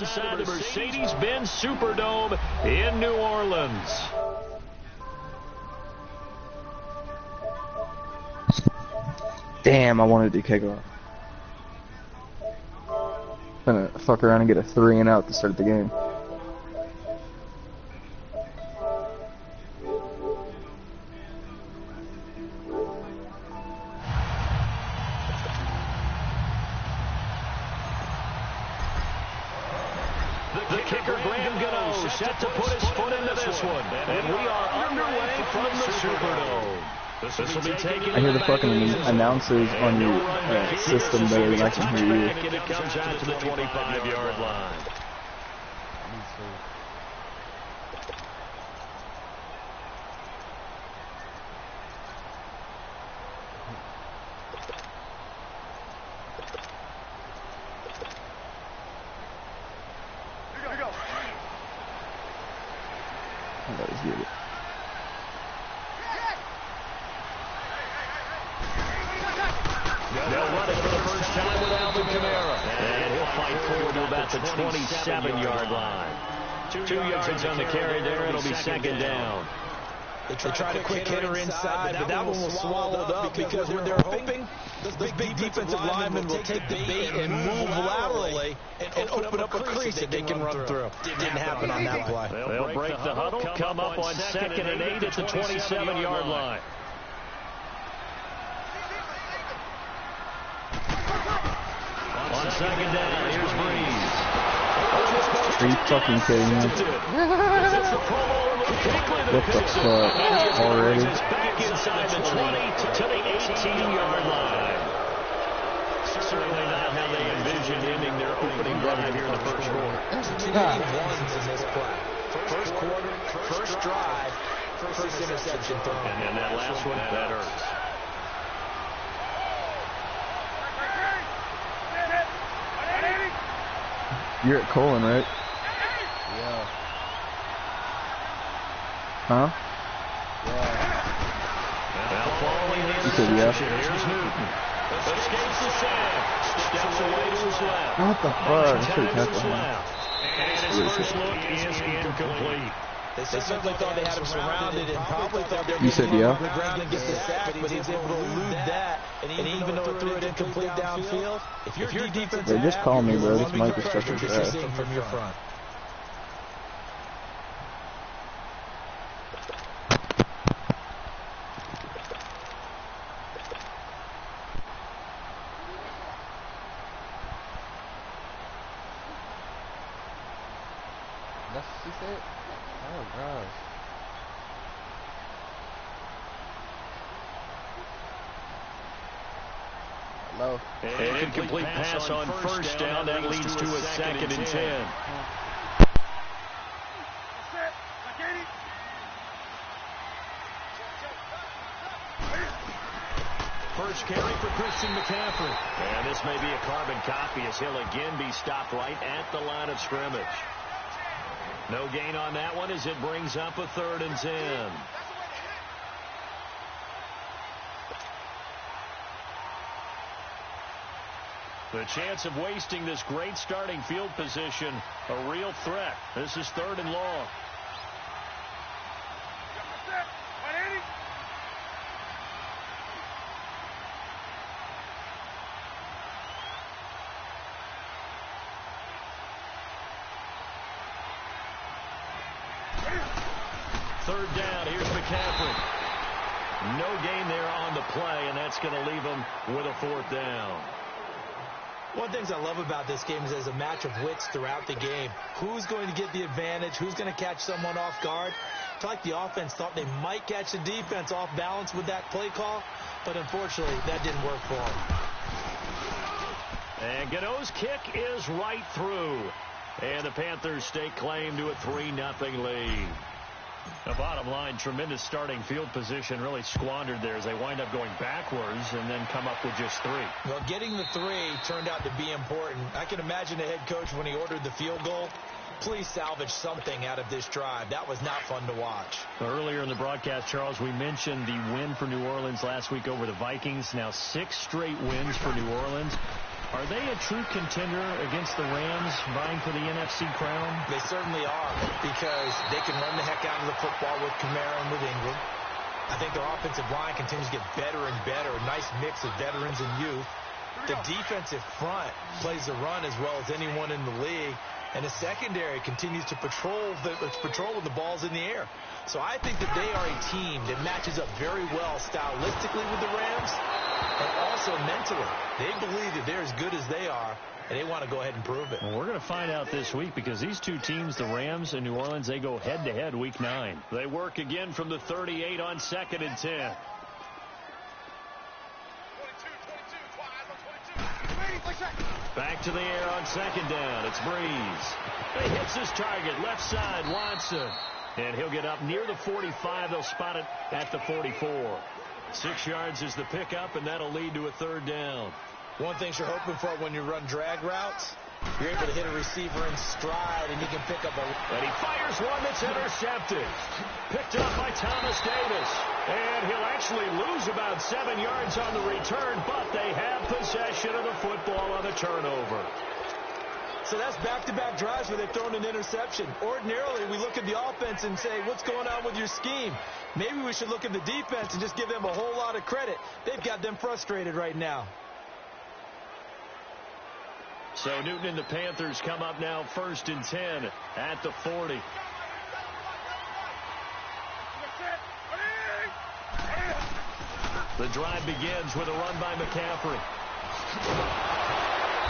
inside the Mercedes-Benz Superdome in New Orleans. Damn, I wanted to kick off. Gonna fuck around and get a 3 and out to start the game. The kicker, Graham Gano, set to put his foot into this one. And we are underway from the Superdome. This will be taken. I hear the fucking announcers on your system better than I can hear you. And it comes out to the 25-yard line. Let's get it. They'll run it for the first time with Alvin Kamara. And he'll fight forward to about the 27-yard line. 2 yards on the carry there. It'll be second down. They tried a quick hitter inside, but that one was swallowed up because they're hoping those big defensive linemen will take the bait and move laterally and open up a crease that they can run through. Didn't happen on that play. They'll break the huddle, come up on 2nd and 8 at the 27-yard line. On 2nd down, here's Breeze. Are you fucking kidding me? What the fuck? Already? Back inside the 20 to the 18-yard line. Certainly not how they envisioned ending their opening drive here in the first quarter. There's 2 ones in this play. First quarter, first drive, first interception thrown. And then that last one, that hurts. You're at Colin, right? Yeah. Huh? Yeah. You said yeah. Here's Newton. Escapes the sack. Steps away to his left. What the fuck? I should have kept him. And his first look is incomplete. They certainly thought they had him surrounded and probably thought they were You said yeah? going to get the sack, but he was able to elude that. And even though it threw it incomplete downfield, if you're defensive, Hey, just call me, bro. This mic is fucking you're trash. seeing from your front. That's what she said? Oh, gosh. Hello? An incomplete pass on first down. That leads to a 2nd and 10. First carry for Christian McCaffrey. And this may be a carbon copy as he'll again be stopped right at the line of scrimmage. No gain on that one as it brings up a 3rd and 10. The chance of wasting this great starting field position, a real threat. This is 3rd and long. Third down, here's McCaffrey. No gain there on the play, and that's going to leave him with a 4th down. One of the things I love about this game is there's a match of wits throughout the game. Who's going to get the advantage? Who's going to catch someone off guard? It's like the offense thought they might catch the defense off balance with that play call, but unfortunately that didn't work for them. And Gano's kick is right through. And the Panthers stake claim to a 3-0 lead. The bottom line, tremendous starting field position really squandered there as they wind up going backwards and then come up with just 3. Well, getting the 3 turned out to be important. I can imagine the head coach when he ordered the field goal. Please salvage something out of this drive. That was not fun to watch. Earlier in the broadcast, Charles, we mentioned the win for New Orleans last week over the Vikings. Now 6 straight wins for New Orleans. Are they a true contender against the Rams vying for the NFC crown? They certainly are, because they can run the heck out of the football with Kamara and with Ingram. I think their offensive line continues to get better and better. A nice mix of veterans and youth. The defensive front plays the run as well as anyone in the league. And the secondary continues to patrol with the balls in the air. So I think that they are a team that matches up very well stylistically with the Rams and also mentally. They believe that they're as good as they are, and they want to go ahead and prove it. Well, we're going to find out this week because these two teams, the Rams and New Orleans, they go head-to-head week 9. They work again from the 38 on 2nd and 10. Back to the air on 2nd down. It's Breeze. He hits his target. Left side, Watson. And he'll get up near the 45. They'll spot it at the 44. 6 yards is the pickup, and that'll lead to a 3rd down. One thing you're hoping for when you run drag routes, you're able to hit a receiver in stride, and you can pick up a... And he fires one that's intercepted. Picked up by Thomas Davis. And he'll actually lose about 7 yards on the return, but they have possession of the football on the turnover. So that's back-to-back drives where they've thrown an interception. Ordinarily, we look at the offense and say, what's going on with your scheme? Maybe we should look at the defense and just give them a whole lot of credit. They've got them frustrated right now. So Newton and the Panthers come up now 1st and 10 at the 40. The drive begins with a run by McCaffrey.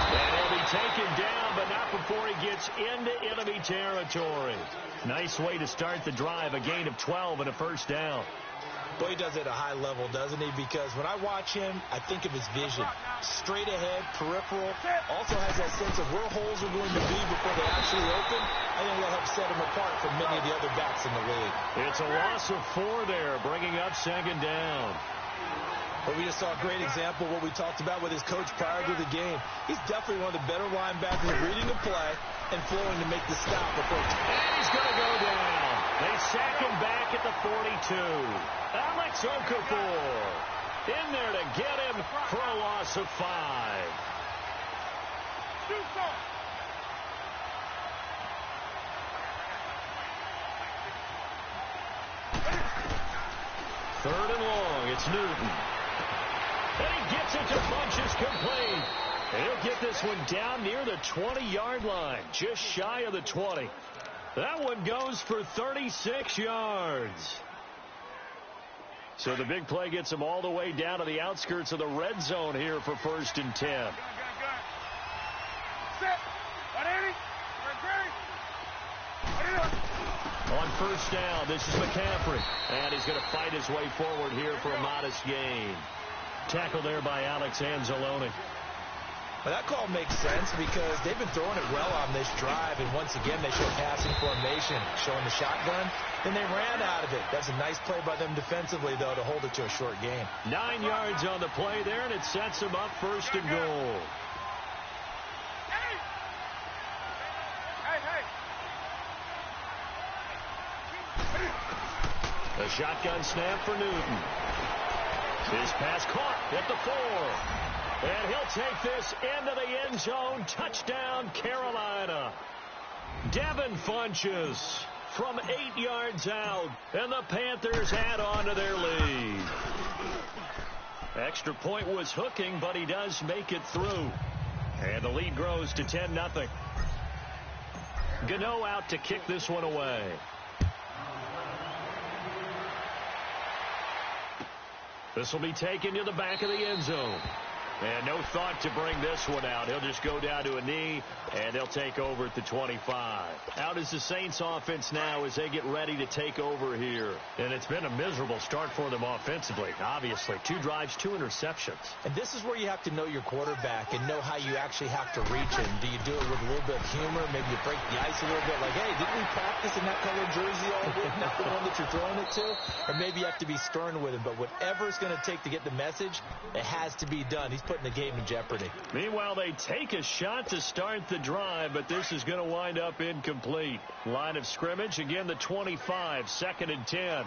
And he'll be taken down, but not before he gets into enemy territory. Nice way to start the drive, a gain of 12 and a 1st down. Boy, he does it at a high level, doesn't he? Because when I watch him, I think of his vision. Straight ahead, peripheral. Also has that sense of where holes are going to be before they actually open. I think that'll help set him apart from many of the other backs in the league. It's a loss of 4 there, bringing up 2nd down. But we just saw a great example of what we talked about with his coach prior to the game. He's definitely one of the better linebackers at reading the play and flowing to make the stop before. And he's going to go down. They sack him back at the 42. Alex Okafor in there to get him for a loss of 5. Third and long. It's Newton. And he gets it to Bunches complete. And he'll get this one down near the 20-yard line, just shy of the 20. That one goes for 36 yards. So the big play gets him all the way down to the outskirts of the red zone here for 1st and 10. On 1st down, this is McCaffrey. And he's going to fight his way forward here for a modest gain. Tackle there by Alex Anzalone. Well, that call makes sense because they've been throwing it well on this drive, and once again they show passing formation, showing the shotgun. Then they ran out of it. That's a nice play by them defensively, though, to hold it to a short gain. 9 yards on the play there, and it sets them up 1st and goal. A shotgun snap for Newton. His pass caught at the 4. And he'll take this into the end zone. Touchdown, Carolina. Devin Funchess from 8 yards out. And the Panthers add on to their lead. Extra point was hooking, but he does make it through. And the lead grows to 10-0. Gano out to kick this one away. This will be taken to the back of the end zone. And no thought to bring this one out. He'll just go down to a knee, and they'll take over at the 25. Out is the Saints offense now as they get ready to take over here. And it's been a miserable start for them offensively, obviously. 2 drives, 2 interceptions. And this is where you have to know your quarterback and know how you actually have to reach him. Do you do it with a little bit of humor? Maybe you break the ice a little bit. Like, hey, didn't we practice in that color jersey all week? Not the one that you're throwing it to? Or maybe you have to be stern with him. But whatever it's going to take to get the message, it has to be done. He's putting the game in jeopardy. Meanwhile, they take a shot to start the drive, but this is going to wind up incomplete. Line of scrimmage, again the 25, 2nd and 10.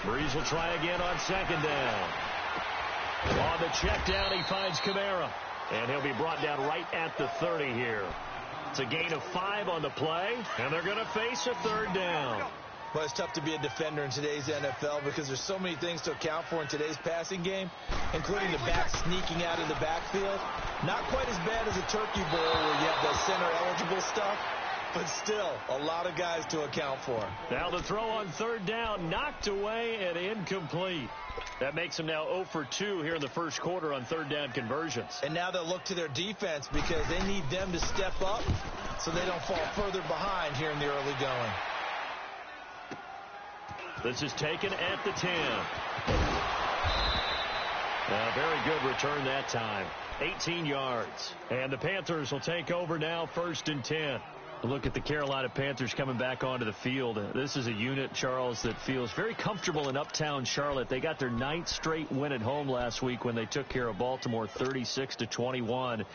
Breeze will try again on second down. On the check down, he finds Kamara. And he'll be brought down right at the 30 here. It's a gain of 5 on the play, and they're going to face a third down. Well, it's tough to be a defender in today's NFL because there's so many things to account for in today's passing game, including the back sneaking out of the backfield. Not quite as bad as a turkey bowl where you have the center-eligible stuff, but still a lot of guys to account for. Now the throw on third down, knocked away and incomplete. That makes them now 0 for 2 here in the first quarter on third down conversions. And now they'll look to their defense because they need them to step up so they don't fall further behind here in the early going. This is taken at the 10. A very good return that time. 18 yards. And the Panthers will take over now, 1st and 10. Look at the Carolina Panthers coming back onto the field. This is a unit, Charles, that feels very comfortable in uptown Charlotte. They got their 9th straight win at home last week when they took care of Baltimore 36-21.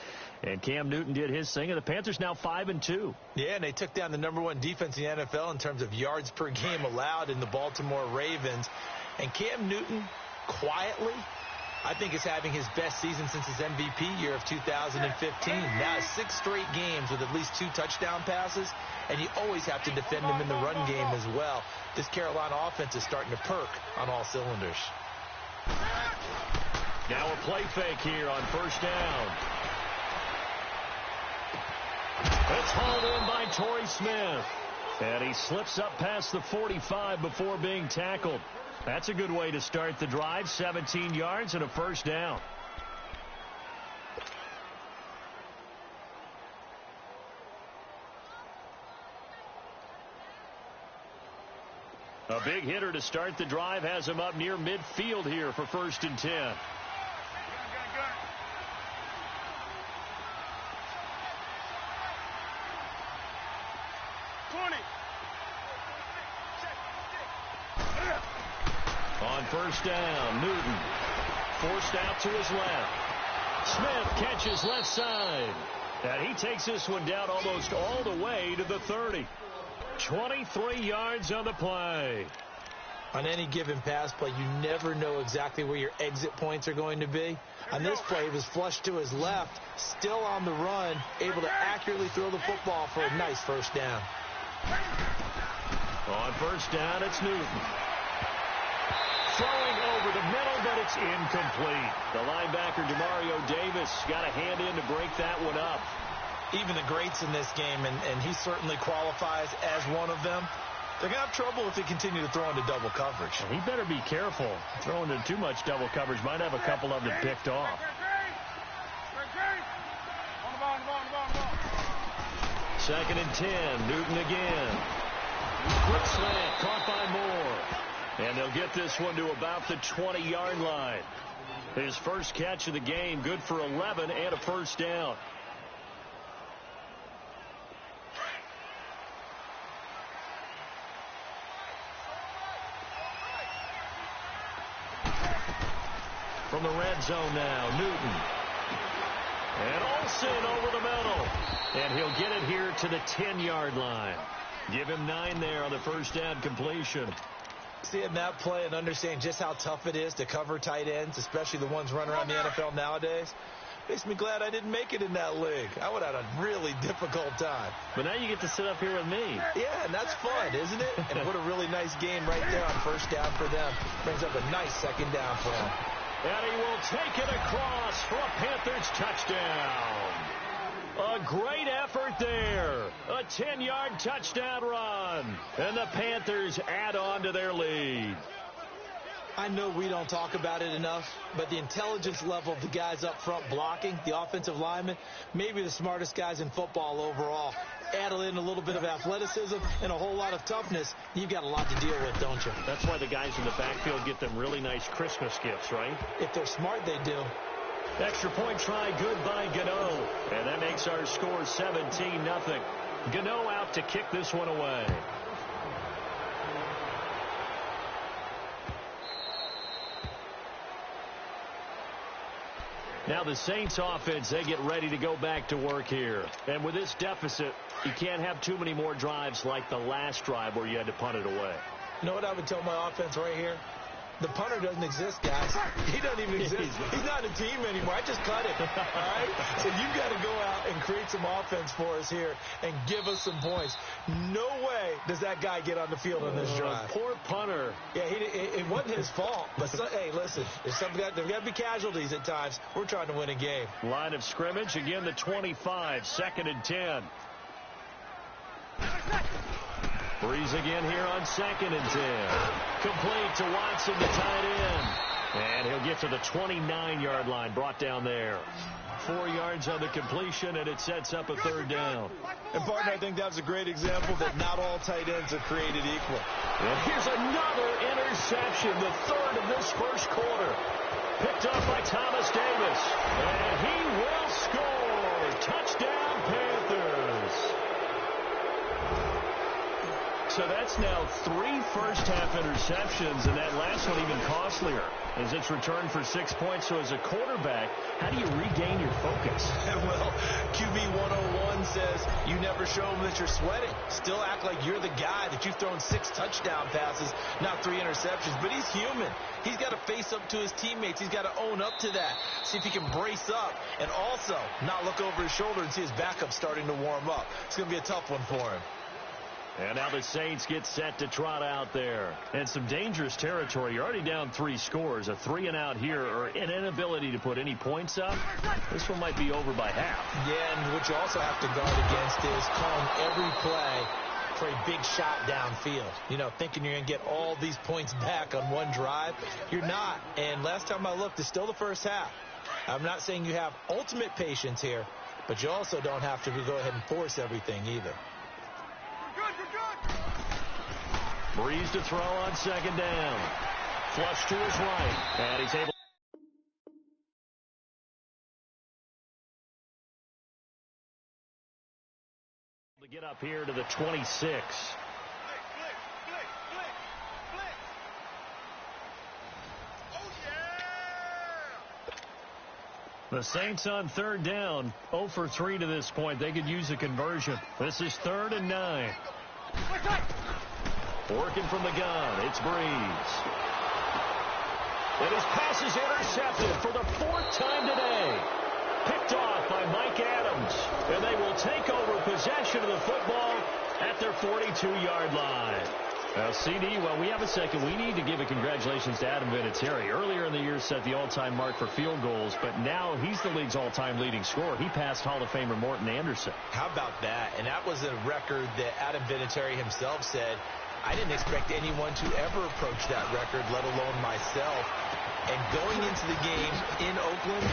And Cam Newton did his thing, and the Panthers now 5-2. Yeah, and they took down the #1 defense in the NFL in terms of yards per game allowed in the Baltimore Ravens. And Cam Newton, quietly, I think is having his best season since his MVP year of 2015. Now 6 straight games with at least 2 touchdown passes, and you always have to defend him in the run game as well. This Carolina offense is starting to perk on all cylinders. Now a play fake here on first down. It's hauled in by Torrey Smith. And he slips up past the 45 before being tackled. That's a good way to start the drive. 17 yards and a first down. A big hitter to start the drive has him up near midfield here for 1st and 10. On first down, Newton forced out to his left. Smith catches left side. And he takes this one down almost all the way to the 30. 23 yards on the play. On any given pass play, you never know exactly where your exit points are going to be. On this play, he was flushed to his left, still on the run, able to accurately throw the football for a nice first down. On first down, it's Newton. Throwing over the middle, but it's incomplete. The linebacker, Demario Davis, got a hand in to break that one up. Even the greats in this game, and he certainly qualifies as one of them, they're going to have trouble if they continue to throw into double coverage. He better be careful. Throwing into too much double coverage might have a couple of them picked off. Second and 10, Newton again. Quick slant, caught by Moore. And they'll get this one to about the 20-yard line. His first catch of the game, good for 11 and a first down. From the red zone now, Newton. And Olsen over the middle. And he'll get it here to the 10-yard line. Give him 9 there on the first down completion. Seeing that play and understand just how tough it is to cover tight ends, especially the ones running around the NFL nowadays, makes me glad I didn't make it in that league. I would have had a really difficult time. But now you get to sit up here with me. Yeah, and that's fun, isn't it? And what a really nice game right there on first down for them. Brings up a nice second down for them. And he will take it across for a Panthers touchdown. A great effort there. A 10-yard touchdown run. And the Panthers add on to their lead. I know we don't talk about it enough, but the intelligence level of the guys up front blocking, the offensive linemen, maybe the smartest guys in football overall. Add in a little bit of athleticism and a whole lot of toughness, you've got a lot to deal with, don't you? That's why the guys in the backfield get them really nice Christmas gifts, right? If they're smart, they do. Extra point try good by Gano. And that makes our score 17-0. Gano out to kick this one away. Now the Saints offense, they get ready to go back to work here. And with this deficit, you can't have too many more drives like the last drive where you had to punt it away. You know what I would tell my offense right here? The punter doesn't exist, guys. He doesn't even exist. He's not a team anymore. I just cut him. All right? So you've got to go out and create some offense for us here and give us some points. No way does that guy get on the field on this drive. Poor punter. Yeah, it wasn't his fault. But, hey, listen, there's got to be casualties at times. We're trying to win a game. Line of scrimmage, again the 25, 2nd and 10. Breeze again here on 2nd and 10. Complete to Watson, the tight end. And he'll get to the 29-yard line, brought down there. 4 yards on the completion, and it sets up a 3rd down. And, partner, I think that was a great example that not all tight ends are created equal. And here's another interception, the 3rd of this first quarter. Picked up by Thomas Davis. And he will score. Touchdown, Panthers. So that's now 3 first-half interceptions, and that last one even costlier as it's returned for 6 points. So as a quarterback, how do you regain your focus? Well, QB 101 says you never show them that you're sweating. Still act like you're the guy that you've thrown 6 touchdown passes, not 3 interceptions. But he's human. He's got to face up to his teammates. He's got to own up to that. See if he can brace up and also not look over his shoulder and see his backup starting to warm up. It's going to be a tough one for him. And now the Saints get set to trot out there. And some dangerous territory. You're already down 3 scores. A 3-and-out here, or an inability to put any points up. This one might be over by half. Yeah, and what you also have to guard against is calling every play for a big shot downfield. You know, thinking you're going to get all these points back on one drive. You're not. And last time I looked, it's still the first half. I'm not saying you have ultimate patience here, but you also don't have to go ahead and force everything either. Breeze to throw on 2nd down. Flush to his right. And he's able to get up here to the 26. The Saints on 3rd down, 0 for 3 to this point. They could use a conversion. This is 3rd and 9. Working from the gun, it's Breeze. And his pass is intercepted for the 4th time today. Picked off by Mike Adams. And they will take over possession of the football at their 42-yard line. Now, CD, while we have a second, we need to give a congratulations to Adam Vinatieri. Earlier in the year, set the all-time mark for field goals, but now he's the league's all-time leading scorer. He passed Hall of Famer Morton Anderson. How about that? And that was a record that Adam Vinatieri himself said, I didn't expect anyone to ever approach that record, let alone myself. And going into the game in Oakland,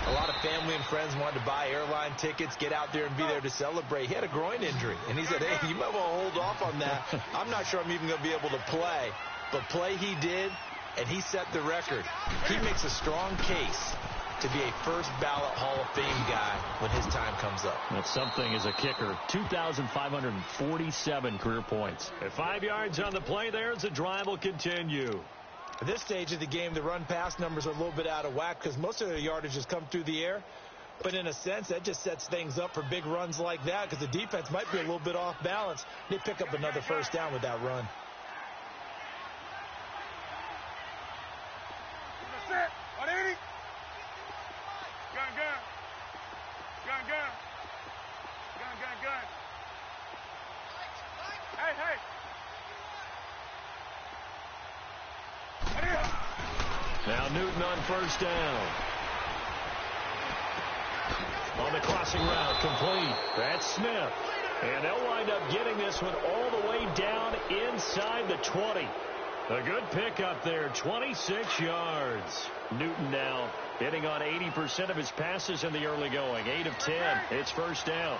a lot of family and friends wanted to buy airline tickets, get out there and be there to celebrate. He had a groin injury, and he said, hey, you might want to hold off on that. I'm not sure I'm even going to be able to play. But play he did, and he set the record. He makes a strong case to be a first-ballot Hall of Fame guy when his time comes up. That's something as a kicker. 2,547 career points. At 5 yards on the play there as the drive will continue. At this stage of the game, the run-pass numbers are a little bit out of whack because most of their yardage has come through the air. But in a sense, that just sets things up for big runs like that because the defense might be a little bit off balance. They pick up another first down with that run. Now Newton on first down. On the crossing route, complete. That's Smith. And they'll wind up getting this one all the way down inside the 20. A good pickup there, 26 yards. Newton now hitting on 80% of his passes in the early going. 8 of 10. It's first down.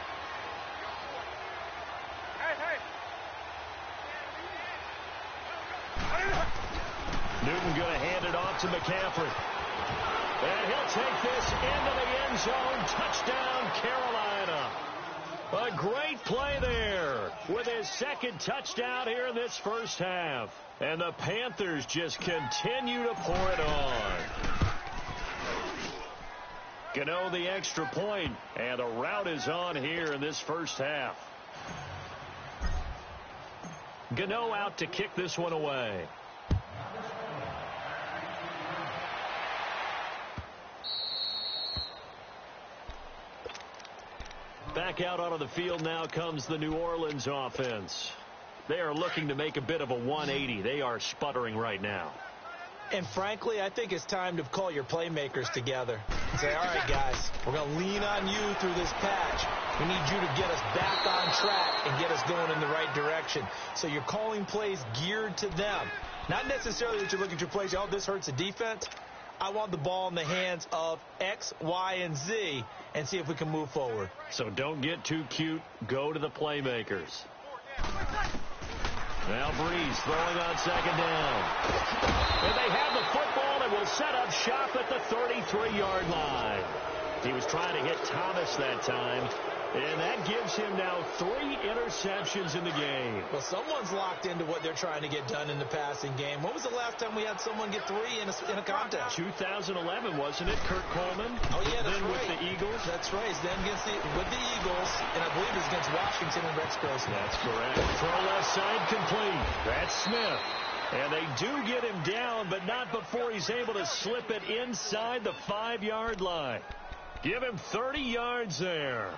Newton going to hand it off to McCaffrey. And he'll take this into the end zone. Touchdown, Carolina. A great play there with his 2nd touchdown here in this first half. And the Panthers just continue to pour it on. Gano the extra point, and the route is on here in this first half. Gano out to kick this one away. Back out onto the field now comes the New Orleans offense. They are looking to make a bit of a 180. They are sputtering right now. And frankly, I think it's time to call your playmakers together and say, all right, guys, we're going to lean on you through this patch. We need you to get us back on track and get us going in the right direction. So you're calling plays geared to them. Not necessarily that you look at your plays, oh, this hurts the defense. I want the ball in the hands of X, Y, and Z and see if we can move forward. So don't get too cute. Go to the playmakers. Now Breeze throwing on second down. And they have the football and will set up shop at the 33-yard line. He was trying to hit Thomas that time. And that gives him now 3 interceptions in the game. Well, someone's locked into what they're trying to get done in the passing game. When was the last time we had someone get 3 in a contest? 2011, wasn't it, Kurt Coleman? Oh, yeah, that's then right. With the Eagles? That's right. It's then with the Eagles, and I believe it's against Washington and Rex Grossman. That's correct. Throw left side complete. That's Smith. And they do get him down, but not before he's able to slip it inside the 5-yard line. Give him 30 yards there.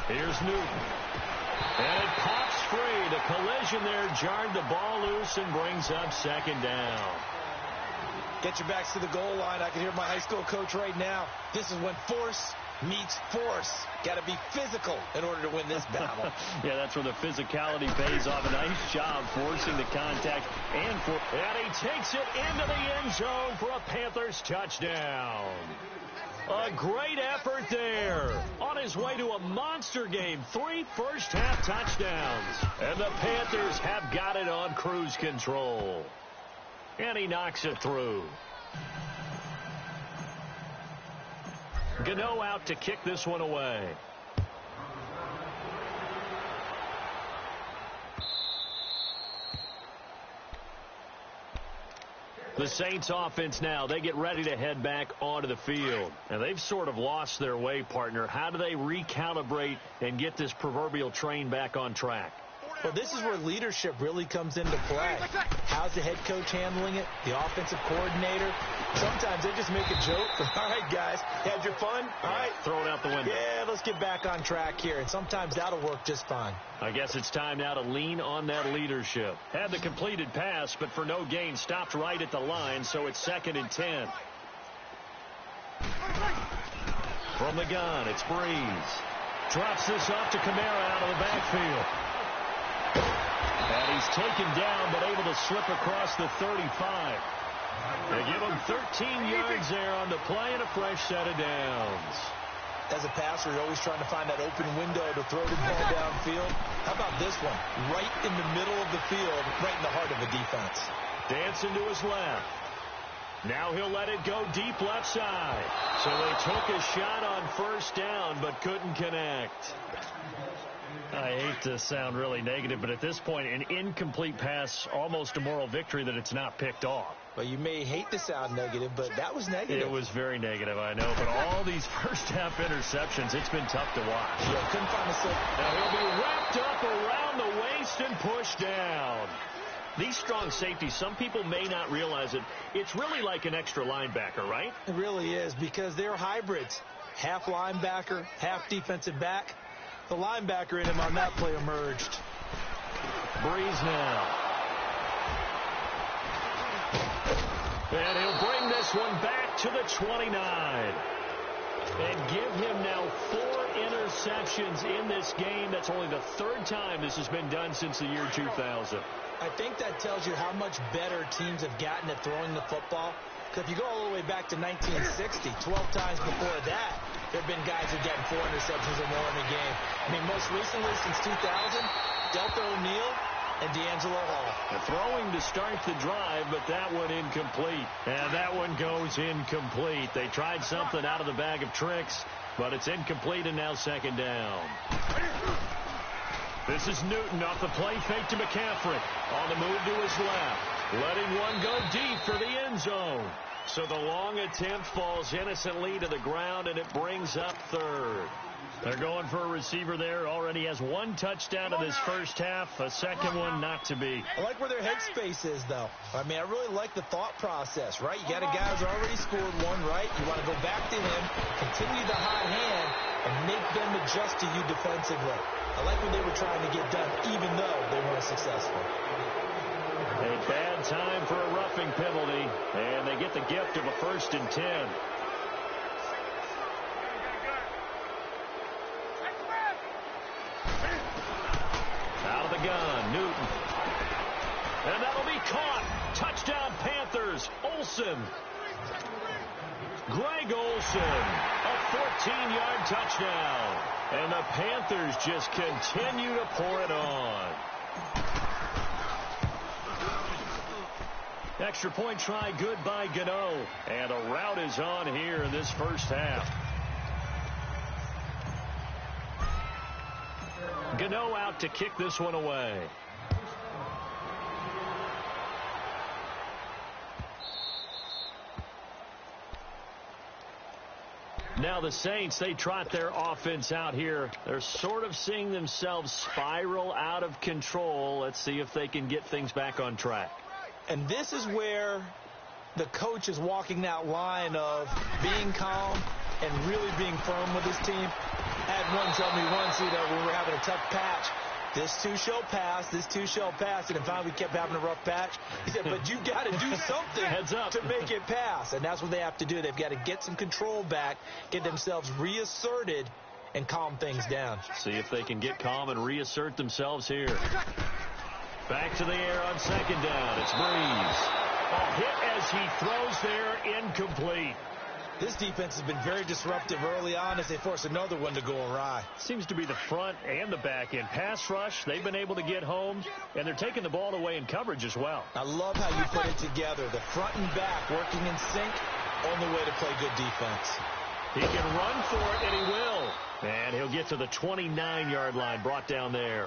Here's Newton. And it pops free. The collision there jarred the ball loose and brings up second down. Get your backs to the goal line. I can hear my high school coach right now. This is when force meets force. Got to be physical in order to win this battle. Yeah, that's where the physicality pays off. A nice job forcing the contact. And he takes it into the end zone for a Panthers touchdown. A great effort there. On his way to a monster game. 3 first-half touchdowns. And the Panthers have got it on cruise control. And he knocks it through. Gano out to kick this one away. The Saints offense now, they get ready to head back onto the field. And they've sort of lost their way, partner. How do they recalibrate and get this proverbial train back on track? Well, this is where leadership really comes into play. How's the head coach handling it? The offensive coordinator? Sometimes they just make a joke. All right, guys, had your fun? All right. Throw it out the window. Yeah, let's get back on track here. And sometimes that'll work just fine. I guess it's time now to lean on that leadership. Had the completed pass, but for no gain, stopped right at the line, so it's 2nd and 10. From the gun, it's Breeze. Drops this off to Kamara out of the backfield. And he's taken down, but able to slip across the 35. They give him 13 yards there on the play and a fresh set of downs. As a passer, you're always trying to find that open window to throw the ball downfield. How about this one? Right in the middle of the field, right in the heart of the defense. Dancing to his left. Now he'll let it go deep left side. So they took a shot on first down, but couldn't connect. I hate to sound really negative, but at this point, an incomplete pass, almost a moral victory that it's not picked off. Well, you may hate to sound negative, but that was negative. It was very negative, I know. But all these first-half interceptions, it's been tough to watch. Yeah, couldn't find a silver. Now he'll be wrapped up around the waist and pushed down. These strong safeties, some people may not realize it. It's really like an extra linebacker, right? It really is, because they're hybrids. Half linebacker, half defensive back. The linebacker in him on that play emerged. Breeze now. And he'll bring this one back to the 29. And give him now 4 interceptions in this game. That's only the 3rd time this has been done since the year 2000. I think that tells you how much better teams have gotten at throwing the football. Because if you go all the way back to 1960, 12 times before that, there have been guys who've gotten 4 interceptions or more in the game. I mean, most recently, since 2000, Delta O'Neal and D'Angelo Hall. Throwing to start the drive, but that one incomplete. And that one goes incomplete. They tried something out of the bag of tricks, but it's incomplete and now 2nd down. This is Newton off the play fake to McCaffrey. On the move to his left. Letting one go deep for the end zone. So the long attempt falls innocently to the ground, and it brings up third. They're going for a receiver there. Already has one touchdown in this first half. A second one not to be. I like where their headspace is, though. I mean, I really like the thought process, right? You got a guy who's already scored one, right? You want to go back to him, continue the hot hand, and make them adjust to you defensively. I like what they were trying to get done, even though they weren't successful. A bad time for a roughing penalty, and they get the gift of a 1st and 10. Out of the gun, Newton. And that'll be caught. Touchdown, Panthers. Olsen. Greg Olsen. A 14-yard touchdown. And the Panthers just continue to pour it on. Extra point try good by Gano. And a rout is on here in this first half. Gano out to kick this one away. Now the Saints, they trot their offense out here. They're sort of seeing themselves spiral out of control. Let's see if they can get things back on track. And this is where the coach is walking that line of being calm and really being firm with his team. I had one tell me once, when we're having a tough patch, this too shall pass, this too shall pass. And then finally we kept having a rough patch. He said, but you got to do something Heads up to make it pass. And that's what they have to do. They've got to get some control back, get themselves reasserted, and calm things down. See if they can get calm and reassert themselves here. Back to the air on 2nd down. It's Breeze. A hit as he throws there, incomplete. This defense has been very disruptive early on as they force another one to go awry. Seems to be the front and the back end. Pass rush, they've been able to get home, and they're taking the ball away in coverage as well. I love how you put it together. The front and back working in sync, only way to play good defense. He can run for it, and he will. And he'll get to the 29-yard line, brought down there.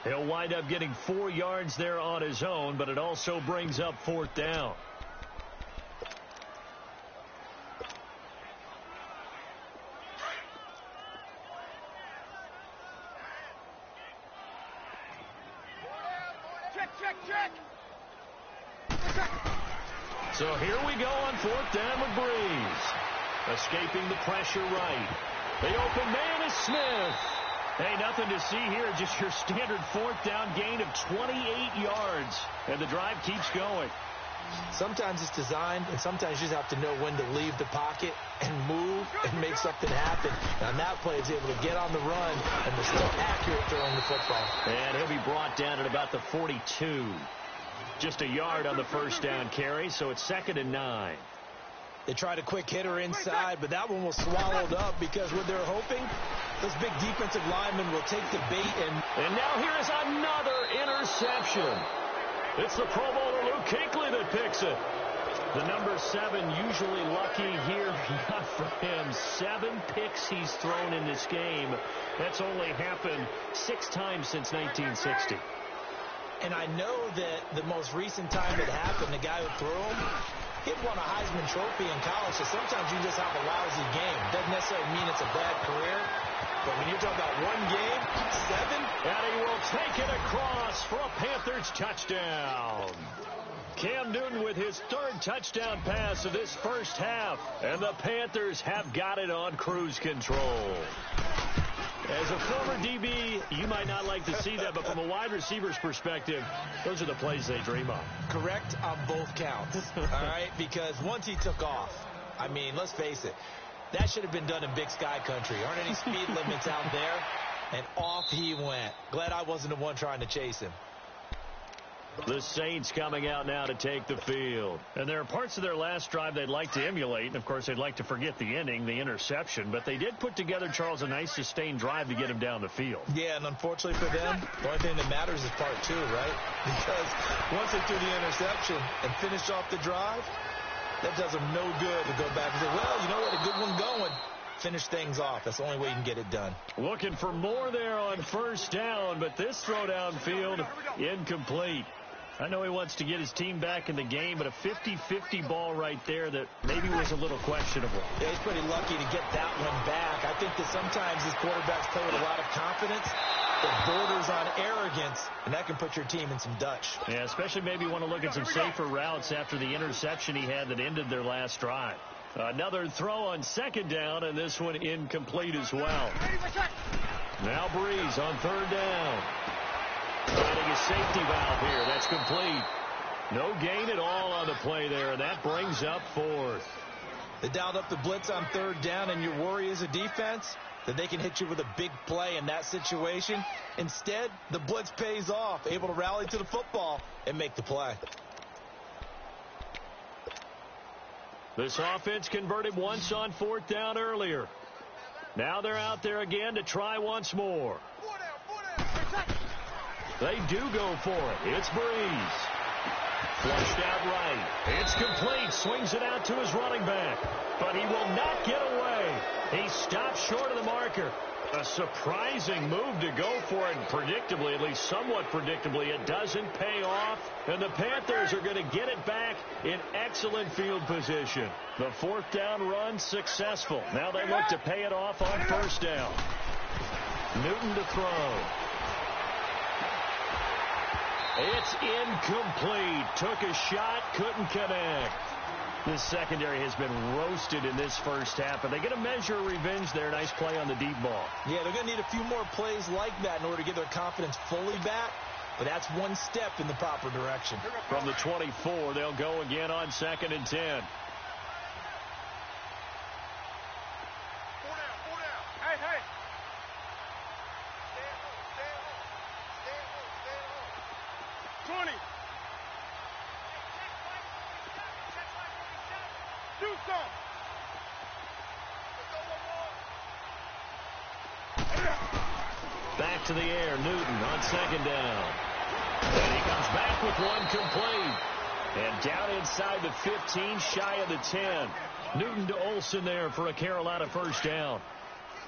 He'll wind up getting 4 yards there on his own, but it also brings up 4th down. So here we go on 4th down with Breeze. Escaping the pressure right. The open man is Smith. Hey, nothing to see here. Just your standard 4th down gain of 28 yards. And the drive keeps going. Sometimes it's designed, and sometimes you just have to know when to leave the pocket and move and make something happen. And on that play, he's able to get on the run, and they're still accurate throwing the football. And he'll be brought down at about the 42. Just a yard on the 1st down carry, so it's 2nd and 9. They tried a quick hitter inside, but that one was swallowed up because what they're hoping, those big defensive linemen will take the bait. And now here is another interception. It's the Pro Bowler Luke Kuechly that picks it. The number 7 usually lucky here. Not for him. 7 picks he's thrown in this game. That's only happened 6 times since 1960. And I know that the most recent time it happened, the guy who threw him, he won a Heisman Trophy in college, so sometimes you just have a lousy game. Doesn't necessarily mean it's a bad career, but when you're talking about one game, 7. And he will take it across for a Panthers touchdown. Cam Newton with his 3rd touchdown pass of this first half, and the Panthers have got it on cruise control. As a former DB, you might not like to see that, but from a wide receiver's perspective, those are the plays they dream of. Correct on both counts, all right? Because once he took off, I mean, let's face it, that should have been done in Big Sky country. Aren't any speed limits out there? And off he went. Glad I wasn't the one trying to chase him. The Saints coming out now to take the field. And there are parts of their last drive they'd like to emulate. And, of course, they'd like to forget the ending, the interception. But they did put together, Charles, a nice sustained drive to get him down the field. Yeah, and unfortunately for them, the only thing that matters is part 2, right? Because once they threw the interception and finished off the drive, that does them no good to go back and say, well, you know what, a good one going. Finish things off. That's the only way you can get it done. Looking for more there on 1st down, but this throw downfield incomplete. I know he wants to get his team back in the game, but a 50-50 ball right there that maybe was a little questionable. Yeah, he's pretty lucky to get that one back. I think that sometimes these quarterbacks play with a lot of confidence. It borders on arrogance, and that can put your team in some Dutch. Yeah, especially maybe want to look at some safer routes after the interception he had that ended their last drive. Another throw on second down, and this one incomplete as well. Now Breeze on third down. Finding a safety valve here. That's complete. No gain at all on the play there, and that brings up fourth. They dialed up the blitz on third down, and your worry as a defense that they can hit you with a big play in that situation. Instead, the blitz pays off, able to rally to the football and make the play. This offense converted once on fourth down earlier. Now they're out there again to try once more. They do go for it. It's Breeze. Flushed out right. It's complete. Swings it out to his running back. But he will not get away. He stops short of the marker. A surprising move to go for it. And predictably, at least somewhat predictably, it doesn't pay off. And the Panthers are going to get it back in excellent field position. The fourth down run successful. Now they look to pay it off on first down. Newton to throw. It's incomplete. Took a shot, couldn't connect. This secondary has been roasted in this first half, but they get a measure of revenge there. Nice play on the deep ball. Yeah, they're going to need a few more plays like that in order to get their confidence fully back, but that's one step in the proper direction. From the 24, they'll go again on 2nd and 10. Hey. 20. Do something. Back to the air, Newton on second down. And he comes back with one complete. And down inside the 15, shy of the 10. Newton to Olsen there for a Carolina first down.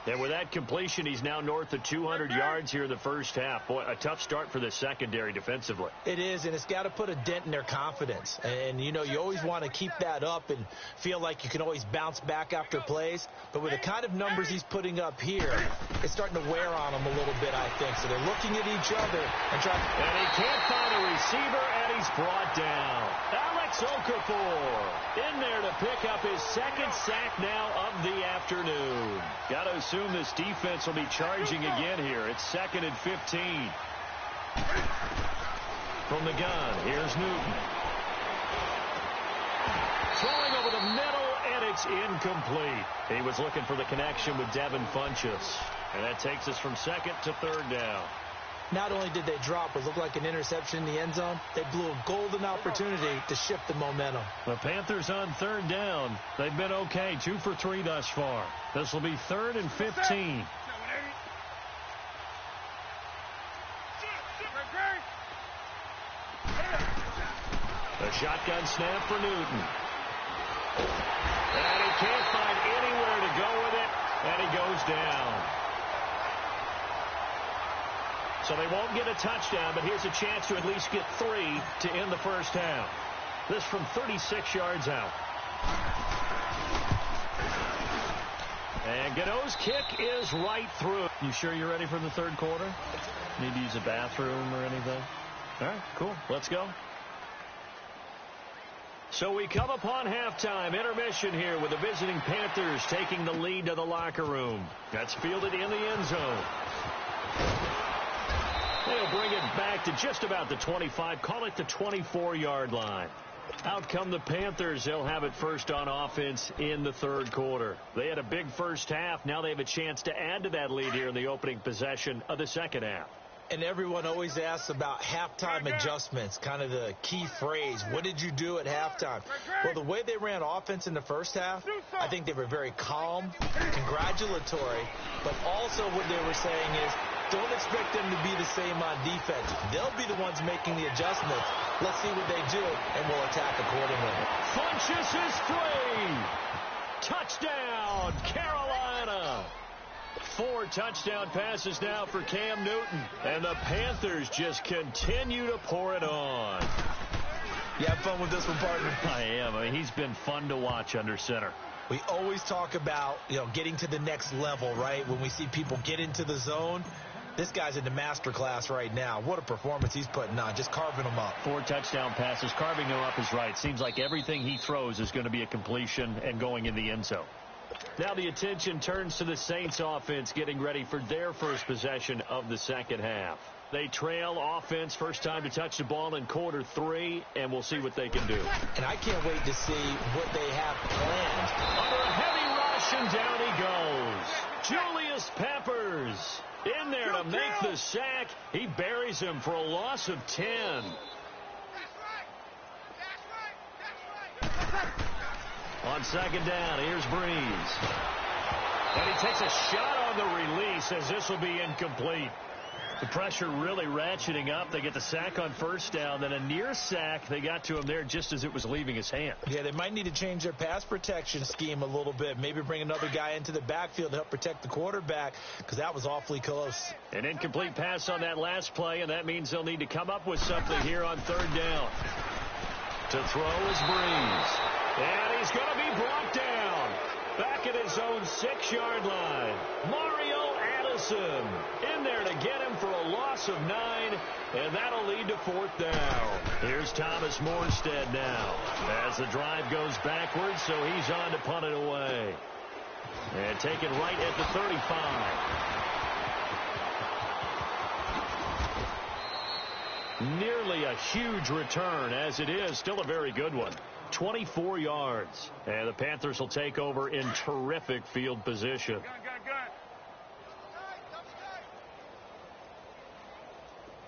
And with that completion, he's now north of 200 yards here in the first half. Boy, a tough start for the secondary defensively. It is, and it's got to put a dent in their confidence. And, you know, you always want to keep that up and feel like you can always bounce back after plays. But with the kind of numbers he's putting up here, it's starting to wear on them a little bit, I think. So they're looking at each other and trying. And he can't find a receiver, and he's brought down. Alex Okafor in there to pick up his second sack now of the afternoon. Got to assume this defense will be charging again here. It's 2nd and 15. From the gun, here's Newton. Throwing over the middle, and it's incomplete. He was looking for the connection with Devin Funchess. And that takes us from 2nd to 3rd down. Not only did they drop what looked like an interception in the end zone, they blew a golden opportunity to shift the momentum. The Panthers on 3rd down. They've been okay, 2 for 3 thus far. This will be 3rd and 15. The shotgun snap for Newton. And he can't find anywhere to go with it, and he goes down. So they won't get a touchdown, but here's a chance to at least get 3 to end the first half. This from 36 yards out. And Godot's kick is right through. You sure you're ready for the third quarter? Need to use a bathroom or anything? All right, cool. Let's go. So we come upon halftime intermission here with the visiting Panthers taking the lead to the locker room. That's fielded in the end zone. They'll bring it back to just about the 25, call it the 24-yard line. Out come the Panthers. They'll have it first on offense in the third quarter. They had a big first half. Now they have a chance to add to that lead here in the opening possession of the second half. And everyone always asks about halftime adjustments, kind of the key phrase. What did you do at halftime? Well, the way they ran offense in the first half, I think they were very calm, congratulatory, but also what they were saying is, don't expect them to be the same on defense. They'll be the ones making the adjustments. Let's see what they do, and we'll attack accordingly. Funchess is free. Touchdown, Carolina. 4 touchdown passes now for Cam Newton. And the Panthers just continue to pour it on. You have fun with this one, partner? I am. I mean, he's been fun to watch under center. We always talk about, getting to the next level, right? When we see people get into the zone, this guy's in the master class right now. What a performance he's putting on, just carving them up. 4 touchdown passes. Carving them up is right. Seems like everything he throws is going to be a completion and going in the end zone. Now the attention turns to the Saints offense getting ready for their first possession of the second half. They trail offense, first time to touch the ball in quarter 3, and we'll see what they can do. And I can't wait to see what they have planned. Under a heavy rush, and down he goes. Julius Peppers in there to make the sack. He buries him for a loss of 10. On second down, here's Breeze. And he takes a shot on the release as this will be incomplete. The pressure really ratcheting up. They get the sack on first down, then a near sack. They got to him there just as it was leaving his hand. Yeah, they might need to change their pass protection scheme a little bit. Maybe bring another guy into the backfield to help protect the quarterback, because that was awfully close. An incomplete pass on that last play, and that means they'll need to come up with something here on third down. To throw is Breeze. And he's going to be brought down. Back at his own 6-yard line. Mario Addison in there to get him for a loss of 9, and that'll lead to fourth down. Here's Thomas Morstead now as the drive goes backwards, so he's on to punt it away. And taken right at the 35. Nearly a huge return, as it is still a very good one. 24 yards. And the Panthers will take over in terrific field position. Gun.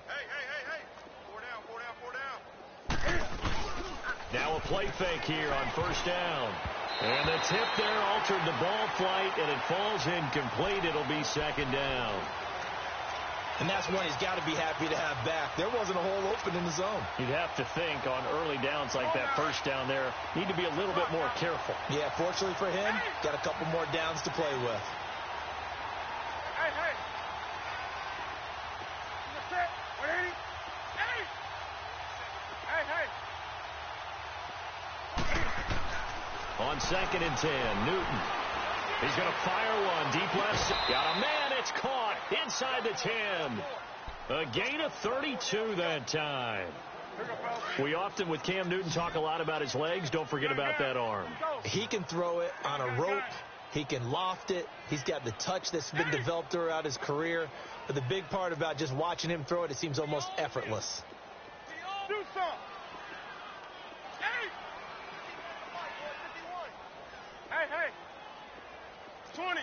Hey. 4 down. Now a play fake here on first down. And the tip there altered the ball flight, and it falls incomplete. It'll be second down. And that's one he's got to be happy to have back. There wasn't a hole open in the zone. You'd have to think on early downs like that first down there, need to be a little bit more careful. Yeah, fortunately for him, got a couple more downs to play with. Hey. Set. 180. Hey. On second and 10, Newton. He's going to fire one deep left. Got a man. It's caught inside the 10. A gain of 32 that time. We often, with Cam Newton, talk a lot about his legs. Don't forget about that arm. He can throw it on a rope. He can loft it. He's got the touch that's been developed throughout his career. But the big part about just watching him throw it, it seems almost effortless. Do some. Hey. 20.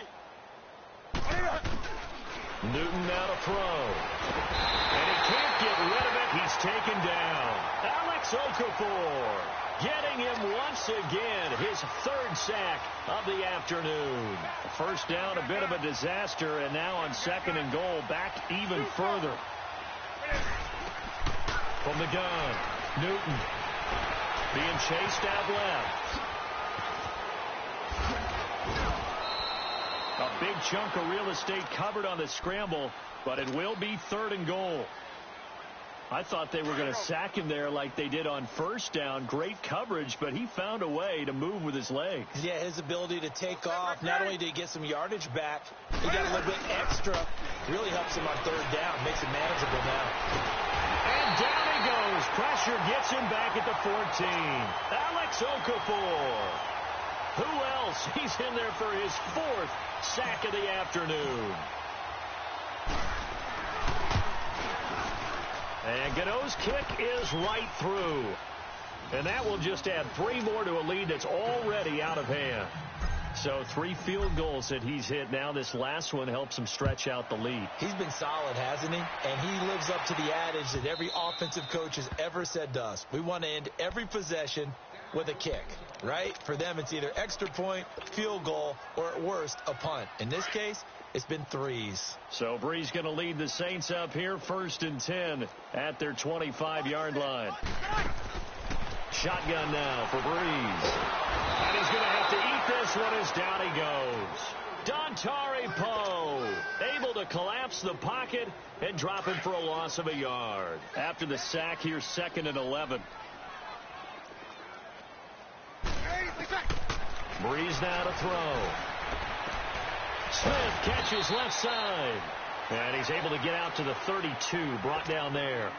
Newton now to throw. And he can't get rid of it. He's taken down. Alex Okafor getting him once again. His 3rd sack of the afternoon. First down, a bit of a disaster. And now on second and goal, back even further. From the gun, Newton being chased out left. A big chunk of real estate covered on the scramble, but it will be 3rd and goal. I thought they were going to sack him there like they did on first down. Great coverage, but he found a way to move with his legs. Yeah, his ability to take off, not only did he get some yardage back, he got a little bit extra. Really helps him on 3rd down, makes it manageable now. And down he goes. Pressure gets him back at the 14. Alex Okafor. Who else? He's in there for his 4th sack of the afternoon. And Godot's kick is right through. And that will just add 3 more to a lead that's already out of hand. So 3 field goals that he's hit now. This last one helps him stretch out the lead. He's been solid, hasn't he? And he lives up to the adage that every offensive coach has ever said to us. We want to end every possession with a kick, right? For them, it's either extra point, field goal, or at worst, a punt. In this case, it's been 3s. So Breeze going to lead the Saints up here, 1st and 10 at their 25-yard line. Shotgun now for Breeze. And he's going to have to eat this one as down he goes. Dontari Poe able to collapse the pocket and drop him for a loss of a yard. After the sack, here's 2nd and 11. Breeze now to throw. Smith catches left side. And he's able to get out to the 32, brought down there.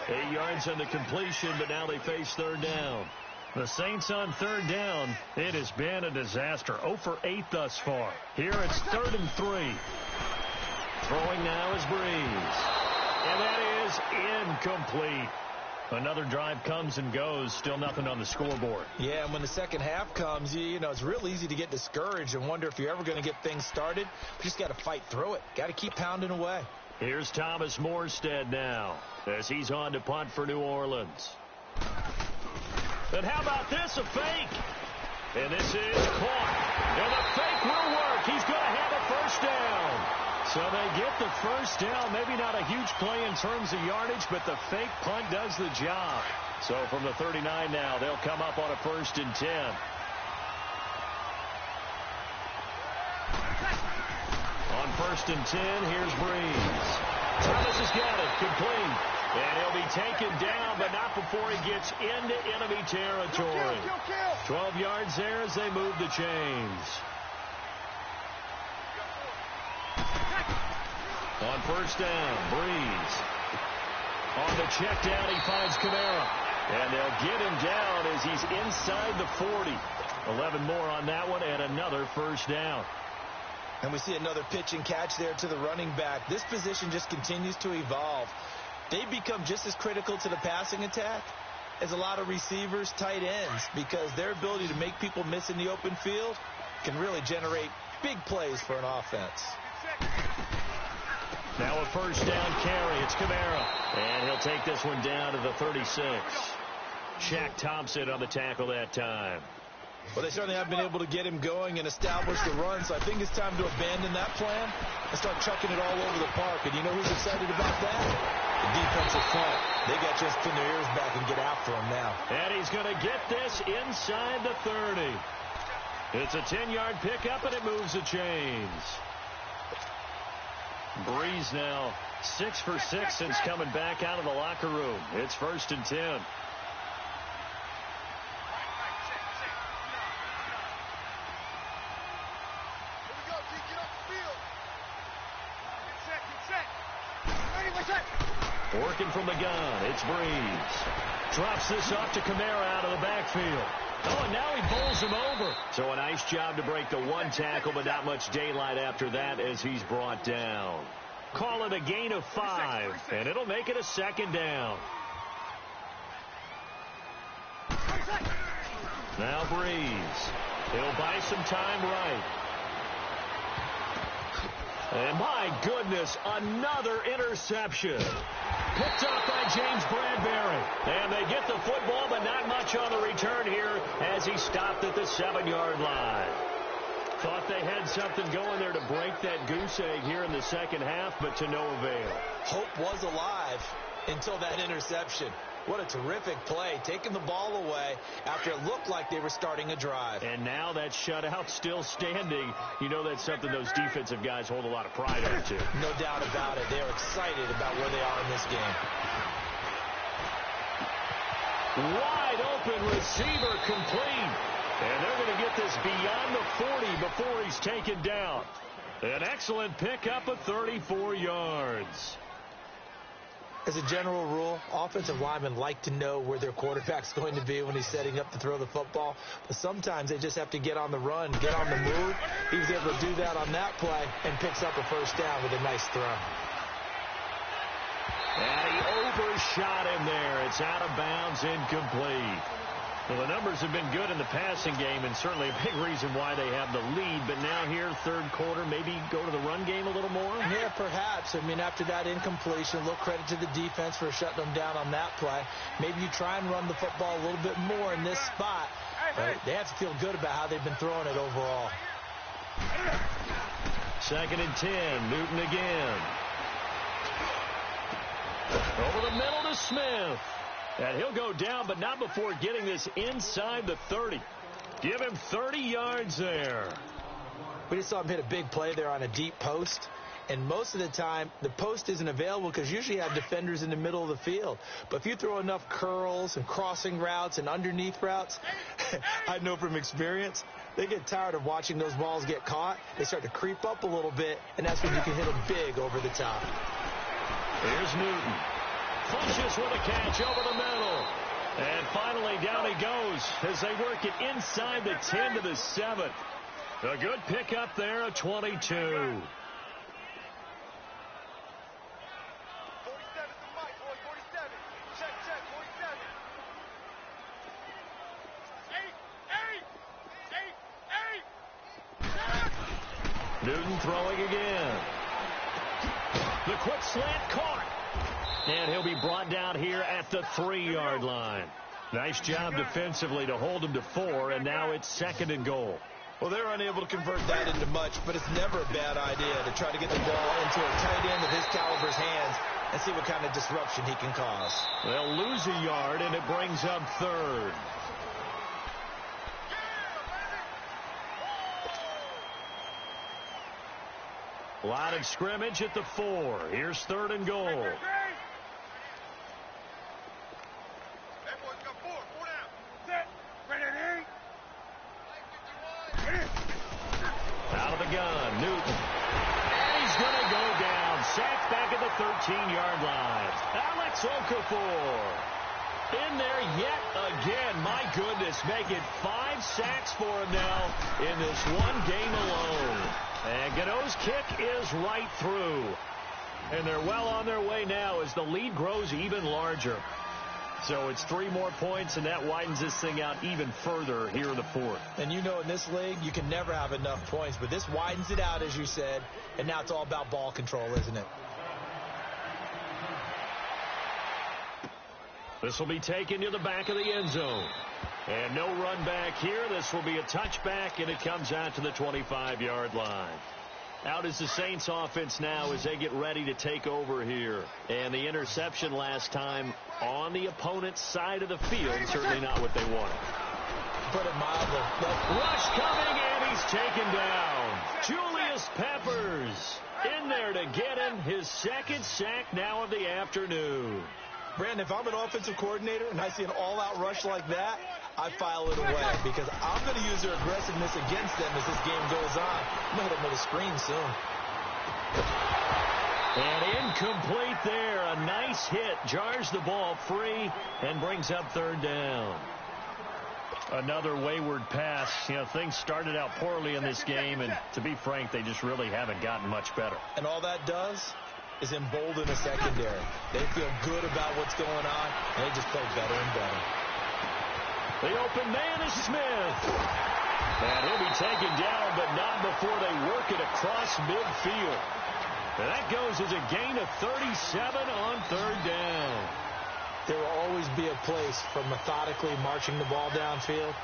8 yards on the completion, but now they face 3rd down. The Saints on 3rd down. It has been a disaster. 0 for 8 thus far. Here it's 3rd and 3. Throwing now is Breeze. And that is incomplete. Another drive comes and goes. Still nothing on the scoreboard. Yeah, and when the second half comes, you know, it's real easy to get discouraged and wonder if you're ever going to get things started. You just got to fight through it. Got to keep pounding away. Here's Thomas Morstead now as he's on to punt for New Orleans. And how about this, a fake? And this is caught. And the fake will work. He's going to have a first down. So they get the first down. Maybe not a huge play in terms of yardage, but the fake punt does the job. So from the 39 now, they'll come up on a 1st and 10. On 1st and 10, here's Breeze. Thomas has got it, complete. And he'll be taken down, but not before he gets into enemy territory. 12 yards there as they move the chains. On 1st down, Breeze. On the check down, he finds Kamara. And they'll get him down as he's inside the 40. 11 more on that one and another first down. And we see another pitch and catch there to the running back. This position just continues to evolve. They become just as critical to the passing attack as a lot of receivers, tight ends, because their ability to make people miss in the open field can really generate big plays for an offense. Now a first down carry. It's Kamara. And he'll take this one down to the 36. Shaq Thompson on the tackle that time. Well, they certainly have been able to get him going and establish the run, so I think it's time to abandon that plan and start chucking it all over the park. And you know who's excited about that? The defensive front. They got just pin their ears back and get after him now. And he's going to get this inside the 30. It's a 10-yard pickup, and it moves the chains. Breeze now 6 for 6 since coming back out of the locker room. It's 1st and 10. Working from the gun, it's Breeze. Drops this off to Kamara out of the backfield. Oh, and now he bowls him over. So a nice job to break the one tackle, but not much daylight after that as he's brought down. Call it a gain of 5, and it'll make it a 2nd down. Now Breeze. He'll buy some time right. And my goodness, another interception. Picked up by James Bradbury. And they get the football, but not much on the return here as he stopped at the 7-yard line. Thought they had something going there to break that goose egg here in the second half, but to no avail. Hope was alive until that interception. What a terrific play, taking the ball away after it looked like they were starting a drive. And now that shutout still standing. You know that's something those defensive guys hold a lot of pride into. No doubt about it. They're excited about where they are in this game. Wide open receiver complete. And they're going to get this beyond the 40 before he's taken down. An excellent pickup of 34 yards. As a general rule, offensive linemen like to know where their quarterback's going to be when he's setting up to throw the football. But sometimes they just have to get on the run, get on the move. He was able to do that on that play and picks up a first down with a nice throw. And he overshot him there. It's out of bounds, incomplete. Well, the numbers have been good in the passing game, and certainly a big reason why they have the lead. But now here, third quarter, maybe go to the run game a little more? Yeah, perhaps. I mean, after that incompletion, a little credit to the defense for shutting them down on that play. Maybe you try and run the football a little bit more in this spot. But they have to feel good about how they've been throwing it overall. 2nd and 10, Newton again. Over the middle to Smith. And he'll go down, but not before getting this inside the 30. Give him 30 yards there. We just saw him hit a big play there on a deep post. And most of the time, the post isn't available because usually you have defenders in the middle of the field. But if you throw enough curls and crossing routes and underneath routes, I know from experience, they get tired of watching those balls get caught. They start to creep up a little bit, and that's when you can hit them big over the top. Here's Newton. Flushes with a catch over the middle. And finally, down he goes as they work it inside the 10 to the 7. A good pickup there, a 22. Newton throwing again. The quick slant caught. And he'll be brought down here at the 3-yard line. Nice job defensively to hold him to 4, and now it's 2nd and goal. Well, they're unable to convert that into much, but it's never a bad idea to try to get the ball into a tight end of his caliber's hands and see what kind of disruption he can cause. They'll lose a yard, and it brings up 3rd. Line of scrimmage at the 4. Here's 3rd and goal. Out of the gun, Newton. And he's going to go down. Sacked back at the 13-yard line. Alex Okafor in there yet again. My goodness, make it 5 sacks for him now in this one game alone. And Gano's kick is right through. And they're well on their way now as the lead grows even larger. So it's 3 more points, and that widens this thing out even further here in the 4th. And you know in this league, you can never have enough points, but this widens it out, as you said, and now it's all about ball control, isn't it? This will be taken to the back of the end zone. And no run back here. This will be a touchback, and it comes out to the 25-yard line. Out is the Saints offense now as they get ready to take over here. And the interception last time on the opponent's side of the field, certainly not what they wanted. Put it mildly. Rush coming, and he's taken down. Julius Peppers in there to get him his 2nd sack now of the afternoon. Brandon, if I'm an offensive coordinator and I see an all-out rush like that, I file it away because I'm going to use their aggressiveness against them as this game goes on. I'm going to hit them with a screen soon. And incomplete there. A nice hit. Jars the ball free and brings up 3rd down. Another wayward pass. You know, things started out poorly in this game, and to be frank, they just really haven't gotten much better. And all that does is embolden the secondary. They feel good about what's going on, and they just play better and better. The open man is Smith. And he'll be taken down, but not before they work it across midfield. And that goes as a gain of 37 on 3rd down. There will always be a place for methodically marching the ball downfield.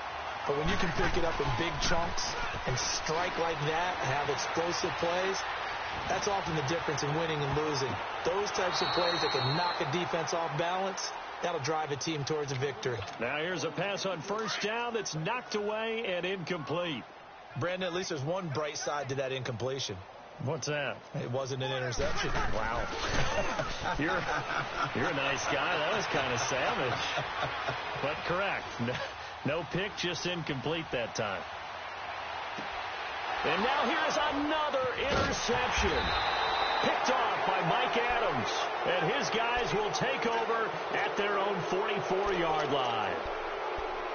But when you can pick it up in big chunks and strike like that and have explosive plays, that's often the difference in winning and losing. Those types of plays that can knock a defense off balance, that'll drive a team towards a victory. Now here's a pass on 1st down that's knocked away and incomplete. Brandon, at least there's one bright side to that incompletion. What's that? It wasn't an interception. Wow. You're a nice guy. That was kind of savage. But correct. No pick, just incomplete that time. And now here's another interception. Picked off by Mike Adams. And his guys will take over at their own 44-yard line.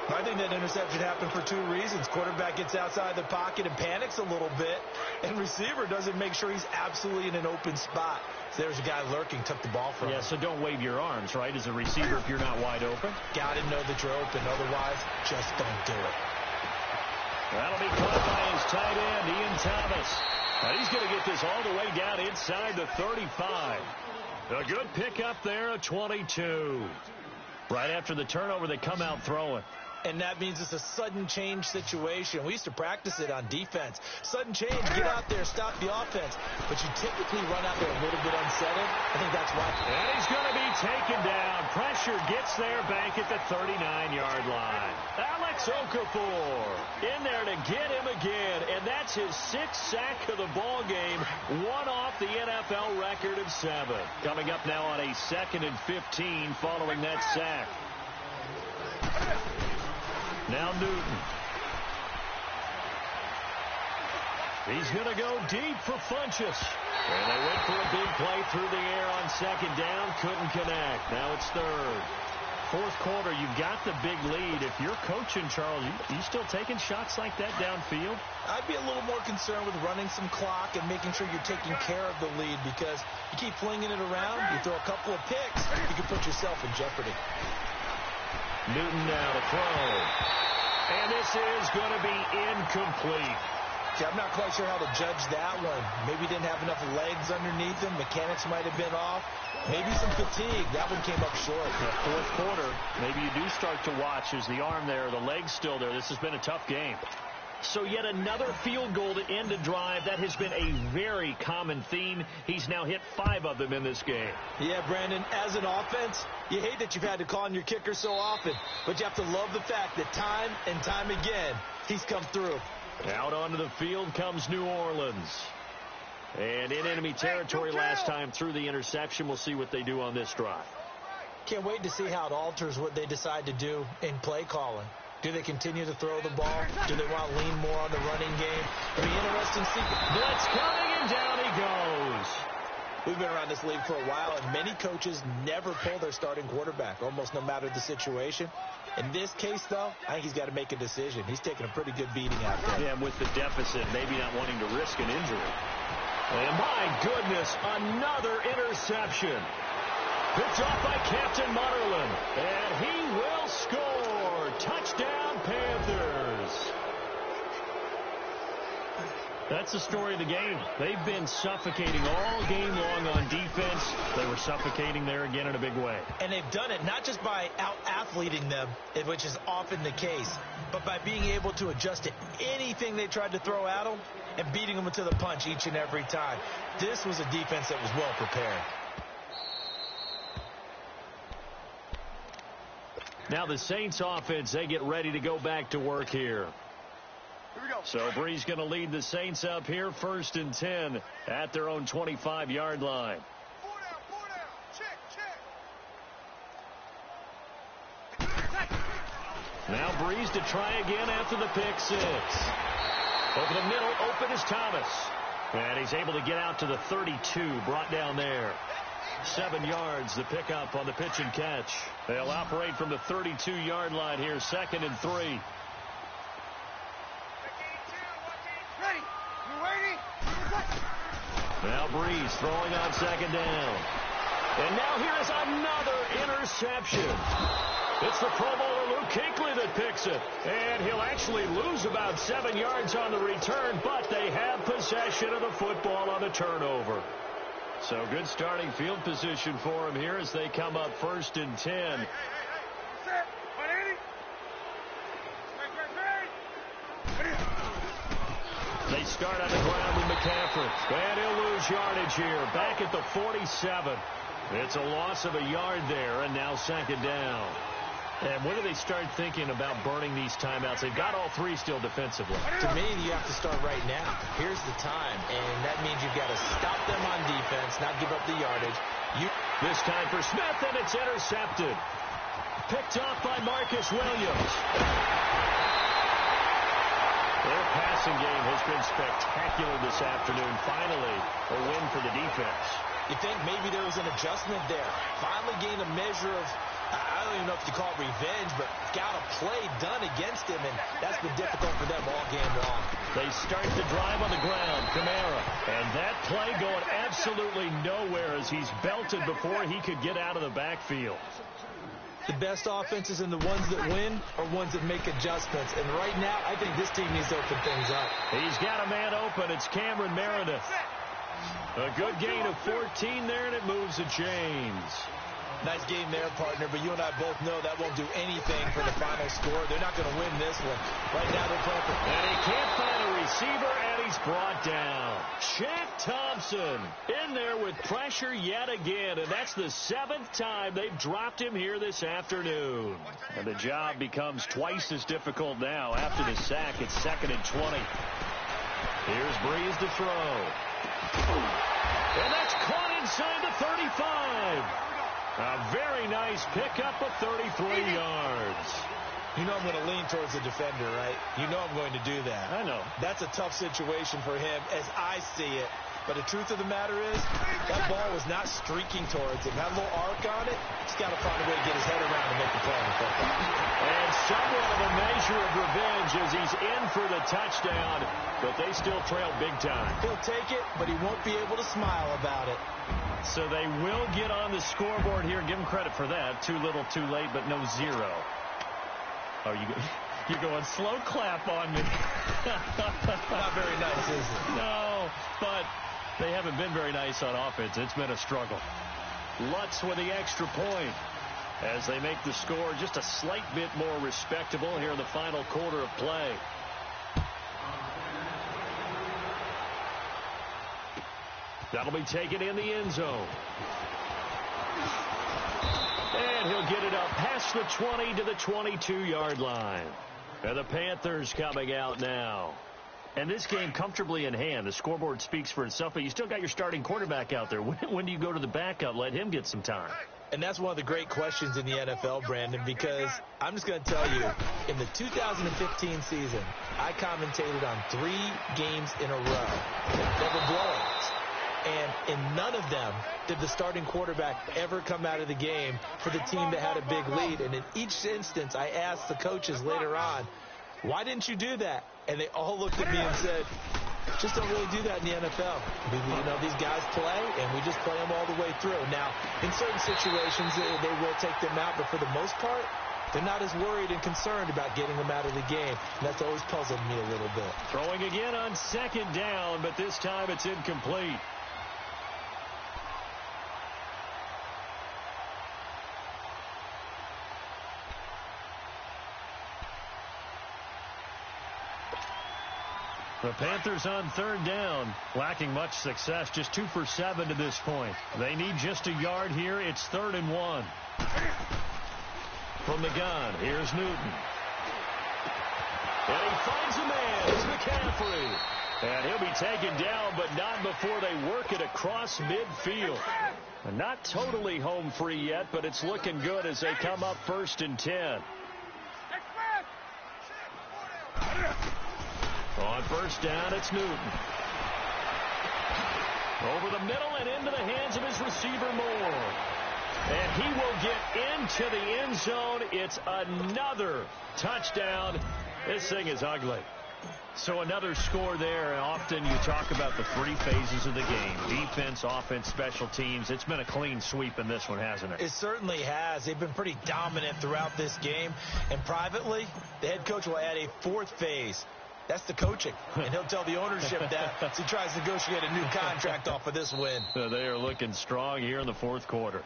I think that interception happened for 2 reasons. Quarterback gets outside the pocket and panics a little bit, and receiver doesn't make sure he's absolutely in an open spot. So there's a guy lurking, took the ball from him. Yeah, so don't wave your arms, right, as a receiver if you're not wide open. Got to know that you're open. Otherwise, just don't do it. That'll be caught by his tight end, Ian Thomas. And he's going to get this all the way down inside the 35. A good pickup there, a 22. Right after the turnover, they come out throwing. And that means it's a sudden change situation. We used to practice it on defense. Sudden change, get out there, stop the offense. But you typically run out there a little bit unsettled. I think that's why. And he's going to be taken down. Pressure gets there back at the 39-yard line. Alex Okafor in there to get him again. And that's his 6th sack of the ball game. One off the NFL record of 7. Coming up now on a 2nd and 15 following that sack. Now Newton. He's going to go deep for Funchess. And they went for a big play through the air on 2nd down. Couldn't connect. Now it's 3rd. 4th quarter, you've got the big lead. If you're coaching, Charles, you still taking shots like that downfield? I'd be a little more concerned with running some clock and making sure you're taking care of the lead, because you keep flinging it around, you throw a couple of picks, you can put yourself in jeopardy. Newton now to throw. And this is going to be incomplete. See, I'm not quite sure how to judge that one. Maybe he didn't have enough legs underneath him. Mechanics might have been off. Maybe some fatigue. That one came up short. The 4th quarter, maybe you do start to watch. Is the arm there, the leg's still there? This has been a tough game. So yet another field goal to end a drive. That has been a very common theme. He's now hit 5 of them in this game. Yeah, Brandon, as an offense, you hate that you've had to call on your kicker so often, but you have to love the fact that time and time again, he's come through. Out onto the field comes New Orleans. And in enemy territory last time through the interception. We'll see what they do on this drive. Can't wait to see how it alters what they decide to do in play calling. Do they continue to throw the ball? Do they want to lean more on the running game? It'll be interesting to see. Blitz coming, and down he goes. We've been around this league for a while, and many coaches never pull their starting quarterback, almost no matter the situation. In this case, though, I think he's got to make a decision. He's taking a pretty good beating out there. Yeah, and with the deficit, maybe not wanting to risk an injury. And my goodness, another interception. Picked off by Captain Mutterland, and he will score. Touchdown, Panthers. That's the story of the game. They've been suffocating all game long on defense. They were suffocating there again in a big way. And they've done it not just by out-athleting them, which is often the case, but by being able to adjust to anything they tried to throw at them and beating them to the punch each and every time. This was a defense that was well prepared. Now the Saints offense, they get ready to go back to work here. So Bree's going to lead the Saints up here, 1st and 10 at their own 25-yard line. Now Breeze to try again after the pick 6. Over the middle, open is Thomas. And he's able to get out to the 32, brought down there. 7 yards, the pickup on the pitch and catch. They'll operate from the 32-yard line here, 2nd and 3. Now Breeze throwing on 2nd down. And now here is another interception. It's the Pro Bowler Luke Kuechly that picks it. And he'll actually lose about 7 yards on the return, but they have possession of the football on the turnover. So good starting field position for him here as they come up 1st and 10. They start on the ground with McCaffrey. And he'll lose yardage here. Back at the 47. It's a loss of a yard there, and now 2nd down. And when do they start thinking about burning these timeouts? They've got all 3 still defensively. To me, you have to start right now. Here's the time, and that means you've got to stop them on defense, not give up the yardage. This time for Smith, and it's intercepted. Picked off by Marcus Williams. Their passing game has been spectacular this afternoon. Finally, a win for the defense. You think maybe there was an adjustment there. Finally gained a measure of, I don't even know if you call it revenge, but got a play done against him, and that's been difficult for them all game long. They start the drive on the ground. Kamara. And that play going absolutely nowhere as he's belted before he could get out of the backfield. The best offenses and the ones that win are ones that make adjustments. And right now, I think this team needs to open things up. He's got a man open. It's Cameron Meredith. A good gain of 14 there, and it moves the chains. Nice game there, partner, but you and I both know that won't do anything for the final score. They're not going to win this one. Right now they're playing for... And he can't find a receiver, and he's brought down. Shaq Thompson in there with pressure yet again, and that's the 7th time they've dropped him here this afternoon. And the job becomes twice as difficult now. After the sack, it's 2nd and 20. Here's Breeze to throw. And that's caught inside the 35. A very nice pickup of 33 yards. You know I'm going to lean towards the defender, right? You know I'm going to do that. I know. That's a tough situation for him as I see it. But the truth of the matter is, that ball was not streaking towards him. Had a little arc on it. He's got to find a way to get his head around and make the play on the football. And somewhat of a measure of revenge as he's in for the touchdown, but they still trail big time. He'll take it, but he won't be able to smile about it. So they will get on the scoreboard here. Give him credit for that. Too little, too late, but no zero. Oh, you're going slow clap on me. Not very nice, is it? No, but they haven't been very nice on offense. It's been a struggle. Lutz with the extra point as they make the score just a slight bit more respectable here in the final quarter of play. That'll be taken in the end zone. And he'll get it up past the 20 to the 22-yard line. And the Panthers coming out now. And this game comfortably in hand. The scoreboard speaks for itself, but you still got your starting quarterback out there. When do you go to the backup? Let him get some time. And that's one of the great questions in the NFL, Brandon, because I'm just going to tell you, in the 2015 season, I commentated on 3 games in a row. They were blowouts. And in none of them did the starting quarterback ever come out of the game for the team that had a big lead. And in each instance, I asked the coaches later on, why didn't you do that? And they all looked at me and said, just don't really do that in the NFL. You know, these guys play, and we just play them all the way through. Now, in certain situations, they will take them out, but for the most part, they're not as worried and concerned about getting them out of the game. And that's always puzzled me a little bit. Throwing again on 2nd down, but this time it's incomplete. The Panthers on 3rd down, lacking much success, just 2 for 7 to this point. They need just a yard here. It's 3rd and 1. From the gun, here's Newton. And he finds a man. It's McCaffrey. And he'll be taken down, but not before they work it across midfield. And not totally home free yet, but it's looking good as they come up 1st and 10. On 1st down, it's Newton. Over the middle and into the hands of his receiver, Moore. And he will get into the end zone. It's another touchdown. This thing is ugly. So another score there. And often you talk about the 3 phases of the game. Defense, offense, special teams. It's been a clean sweep in this one, hasn't it? It certainly has. They've been pretty dominant throughout this game. And privately, the head coach will add a 4th phase. That's the coaching, and he'll tell the ownership that as he tries to negotiate a new contract off of this win. So they are looking strong here in the 4th quarter.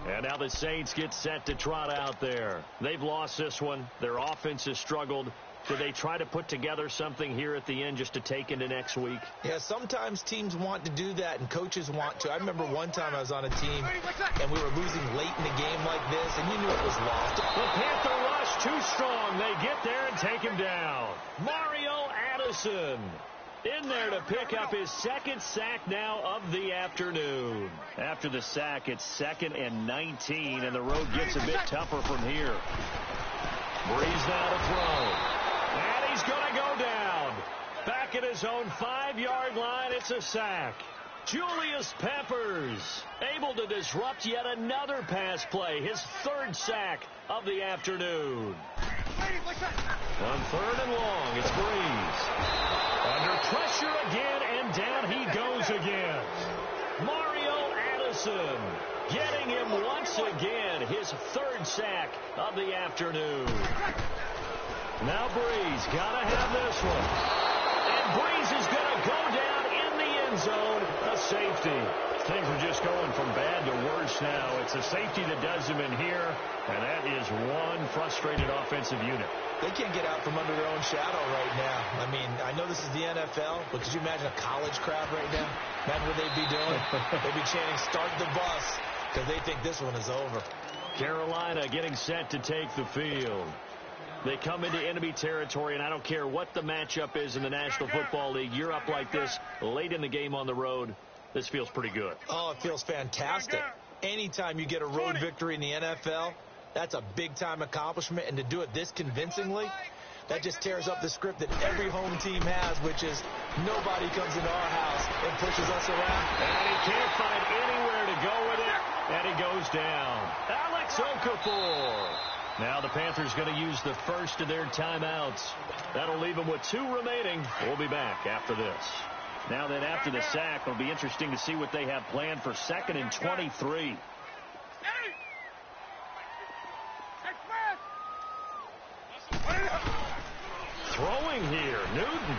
And now the Saints get set to trot out there. They've lost this one. Their offense has struggled. Do they try to put together something here at the end just to take into next week? Yeah, sometimes teams want to do that, and coaches want to. I remember one time I was on a team, and we were losing late in the game like this, and you knew it was lost. The Panther rush too strong. They get there and take him down. Mario Addison in there to pick up his 2nd sack now of the afternoon. After the sack, it's 2nd and 19, and the road gets a bit tougher from here. Breeze now to throw. And he's going to go down. Back at his own 5-yard line, it's a sack. Julius Peppers able to disrupt yet another pass play. His 3rd sack of the afternoon. On 3rd and long, it's Breeze. Under pressure again, and down he goes again. Mario Addison getting him once again. His 3rd sack of the afternoon. Now Breeze got to have this one. And Breeze is going to go down in the end zone. A safety. Things are just going from bad to worse now. It's a safety that does them in here, and that is one frustrated offensive unit. They can't get out from under their own shadow right now. I mean, I know this is the NFL, but could you imagine a college crowd right now? Imagine what they'd be doing. They'd be chanting, "Start the bus," because they think this one is over. Carolina getting set to take the field. They come into enemy territory, and I don't care what the matchup is in the National Football League. You're up like this late in the game on the road. This feels pretty good. Oh, it feels fantastic. Anytime you get a road victory in the NFL, that's a big-time accomplishment. And to do it this convincingly, that just tears up the script that every home team has, which is nobody comes into our house and pushes us around. And he can't find anywhere to go with it, and he goes down. Alex Okafor. Now the Panthers going to use the first of their timeouts. That'll leave them with 2 remaining. We'll be back after this. Now then, after the sack, it'll be interesting to see what they have planned for 2nd and 23. Throwing here, Newton.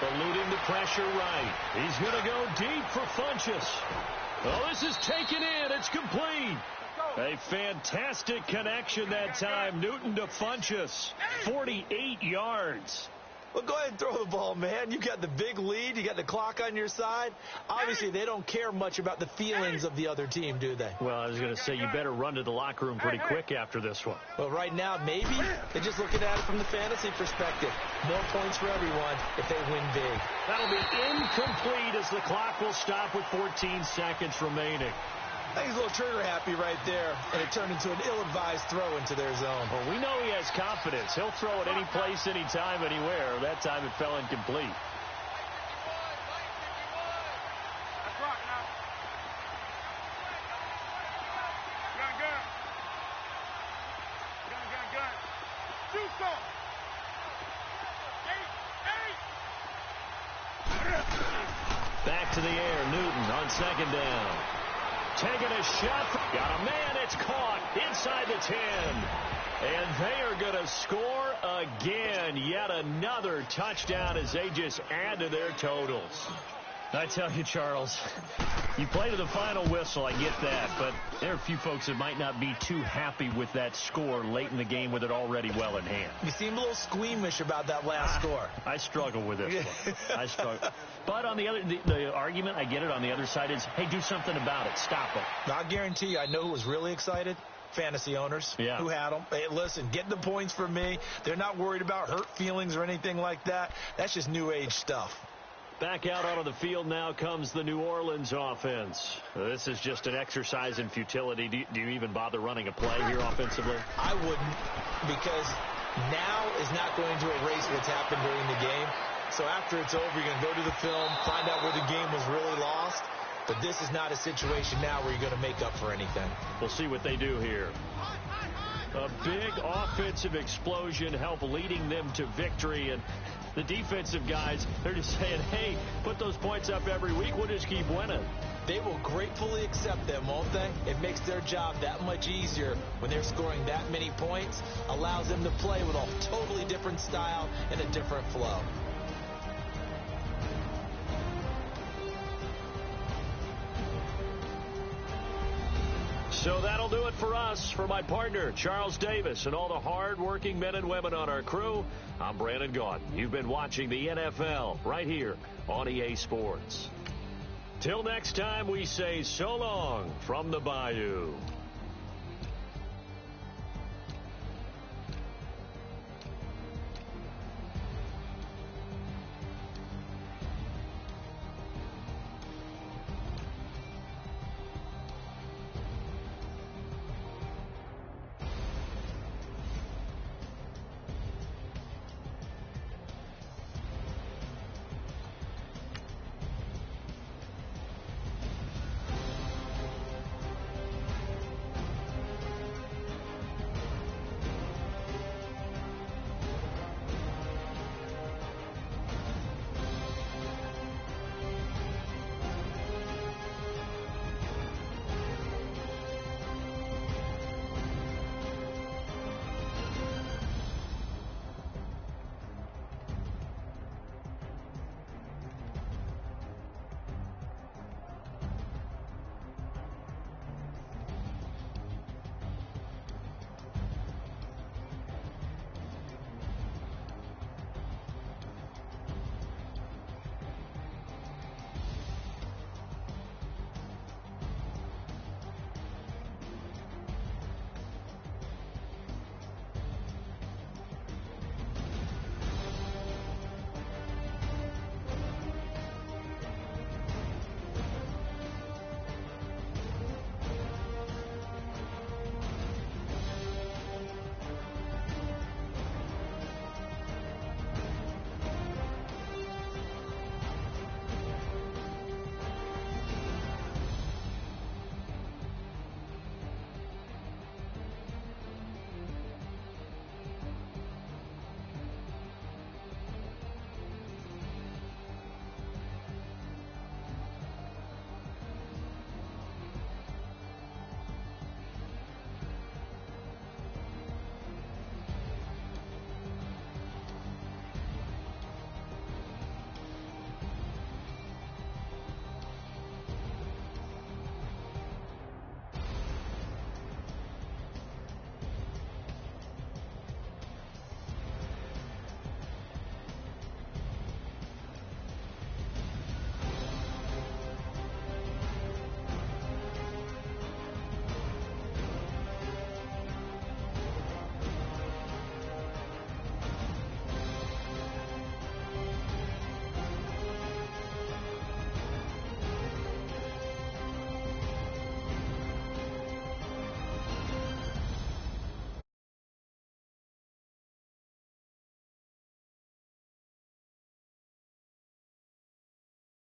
Eluding the pressure right. He's going to go deep for Funchess. Oh, this is taken in. It's complete. A fantastic connection that time. Newton to Funchess. 48 yards. Well, go ahead and throw the ball, man. You got the big lead. You got the clock on your side. Obviously, they don't care much about the feelings of the other team, do they? Well, I was going to say you better run to the locker room pretty quick after this one. Well, right now, maybe they're just looking at it from the fantasy perspective. More points for everyone if they win big. That'll be incomplete as the clock will stop with 14 seconds remaining. I think he's a little trigger happy right there, and it turned into an ill-advised throw into their zone. Well, we know he has confidence. He'll throw it any place, anytime, anywhere. That time it fell incomplete. That's right now. Gun. Do something. Back to the air. Newton on 2nd down. Taking a shot. Got a man. It's caught inside the 10. And they are going to score again. Yet another touchdown as they just add to their totals. I tell you, Charles, you play to the final whistle. I get that. But there are a few folks that might not be too happy with that score late in the game with it already well in hand. You seem a little squeamish about that last score. I struggle with this one. I struggle. But on the other, the argument, I get it, on the other side is, hey, do something about it. Stop them. Now, I guarantee you, I know who was really excited. Fantasy owners who had them. Hey, listen, get the points for me. They're not worried about hurt feelings or anything like that. That's just new age stuff. Back out onto the field now comes the New Orleans offense. This is just an exercise in futility. Do you even bother running a play here offensively? I wouldn't, because now is not going to erase what's happened during the game. So after it's over, you're going to go to the film, find out where the game was really lost. But this is not a situation now where you're going to make up for anything. We'll see what they do here. A big offensive explosion help leading them to victory. And the defensive guys, they're just saying, hey, put those points up every week. We'll just keep winning. They will gratefully accept them, won't they? It makes their job that much easier when they're scoring that many points. Allows them to play with a totally different style and a different flow. So that'll do it for us. For my partner, Charles Davis, and all the hard-working men and women on our crew, I'm Brandon Gaudin. You've been watching the NFL right here on EA Sports. Till next time, we say so long from the Bayou.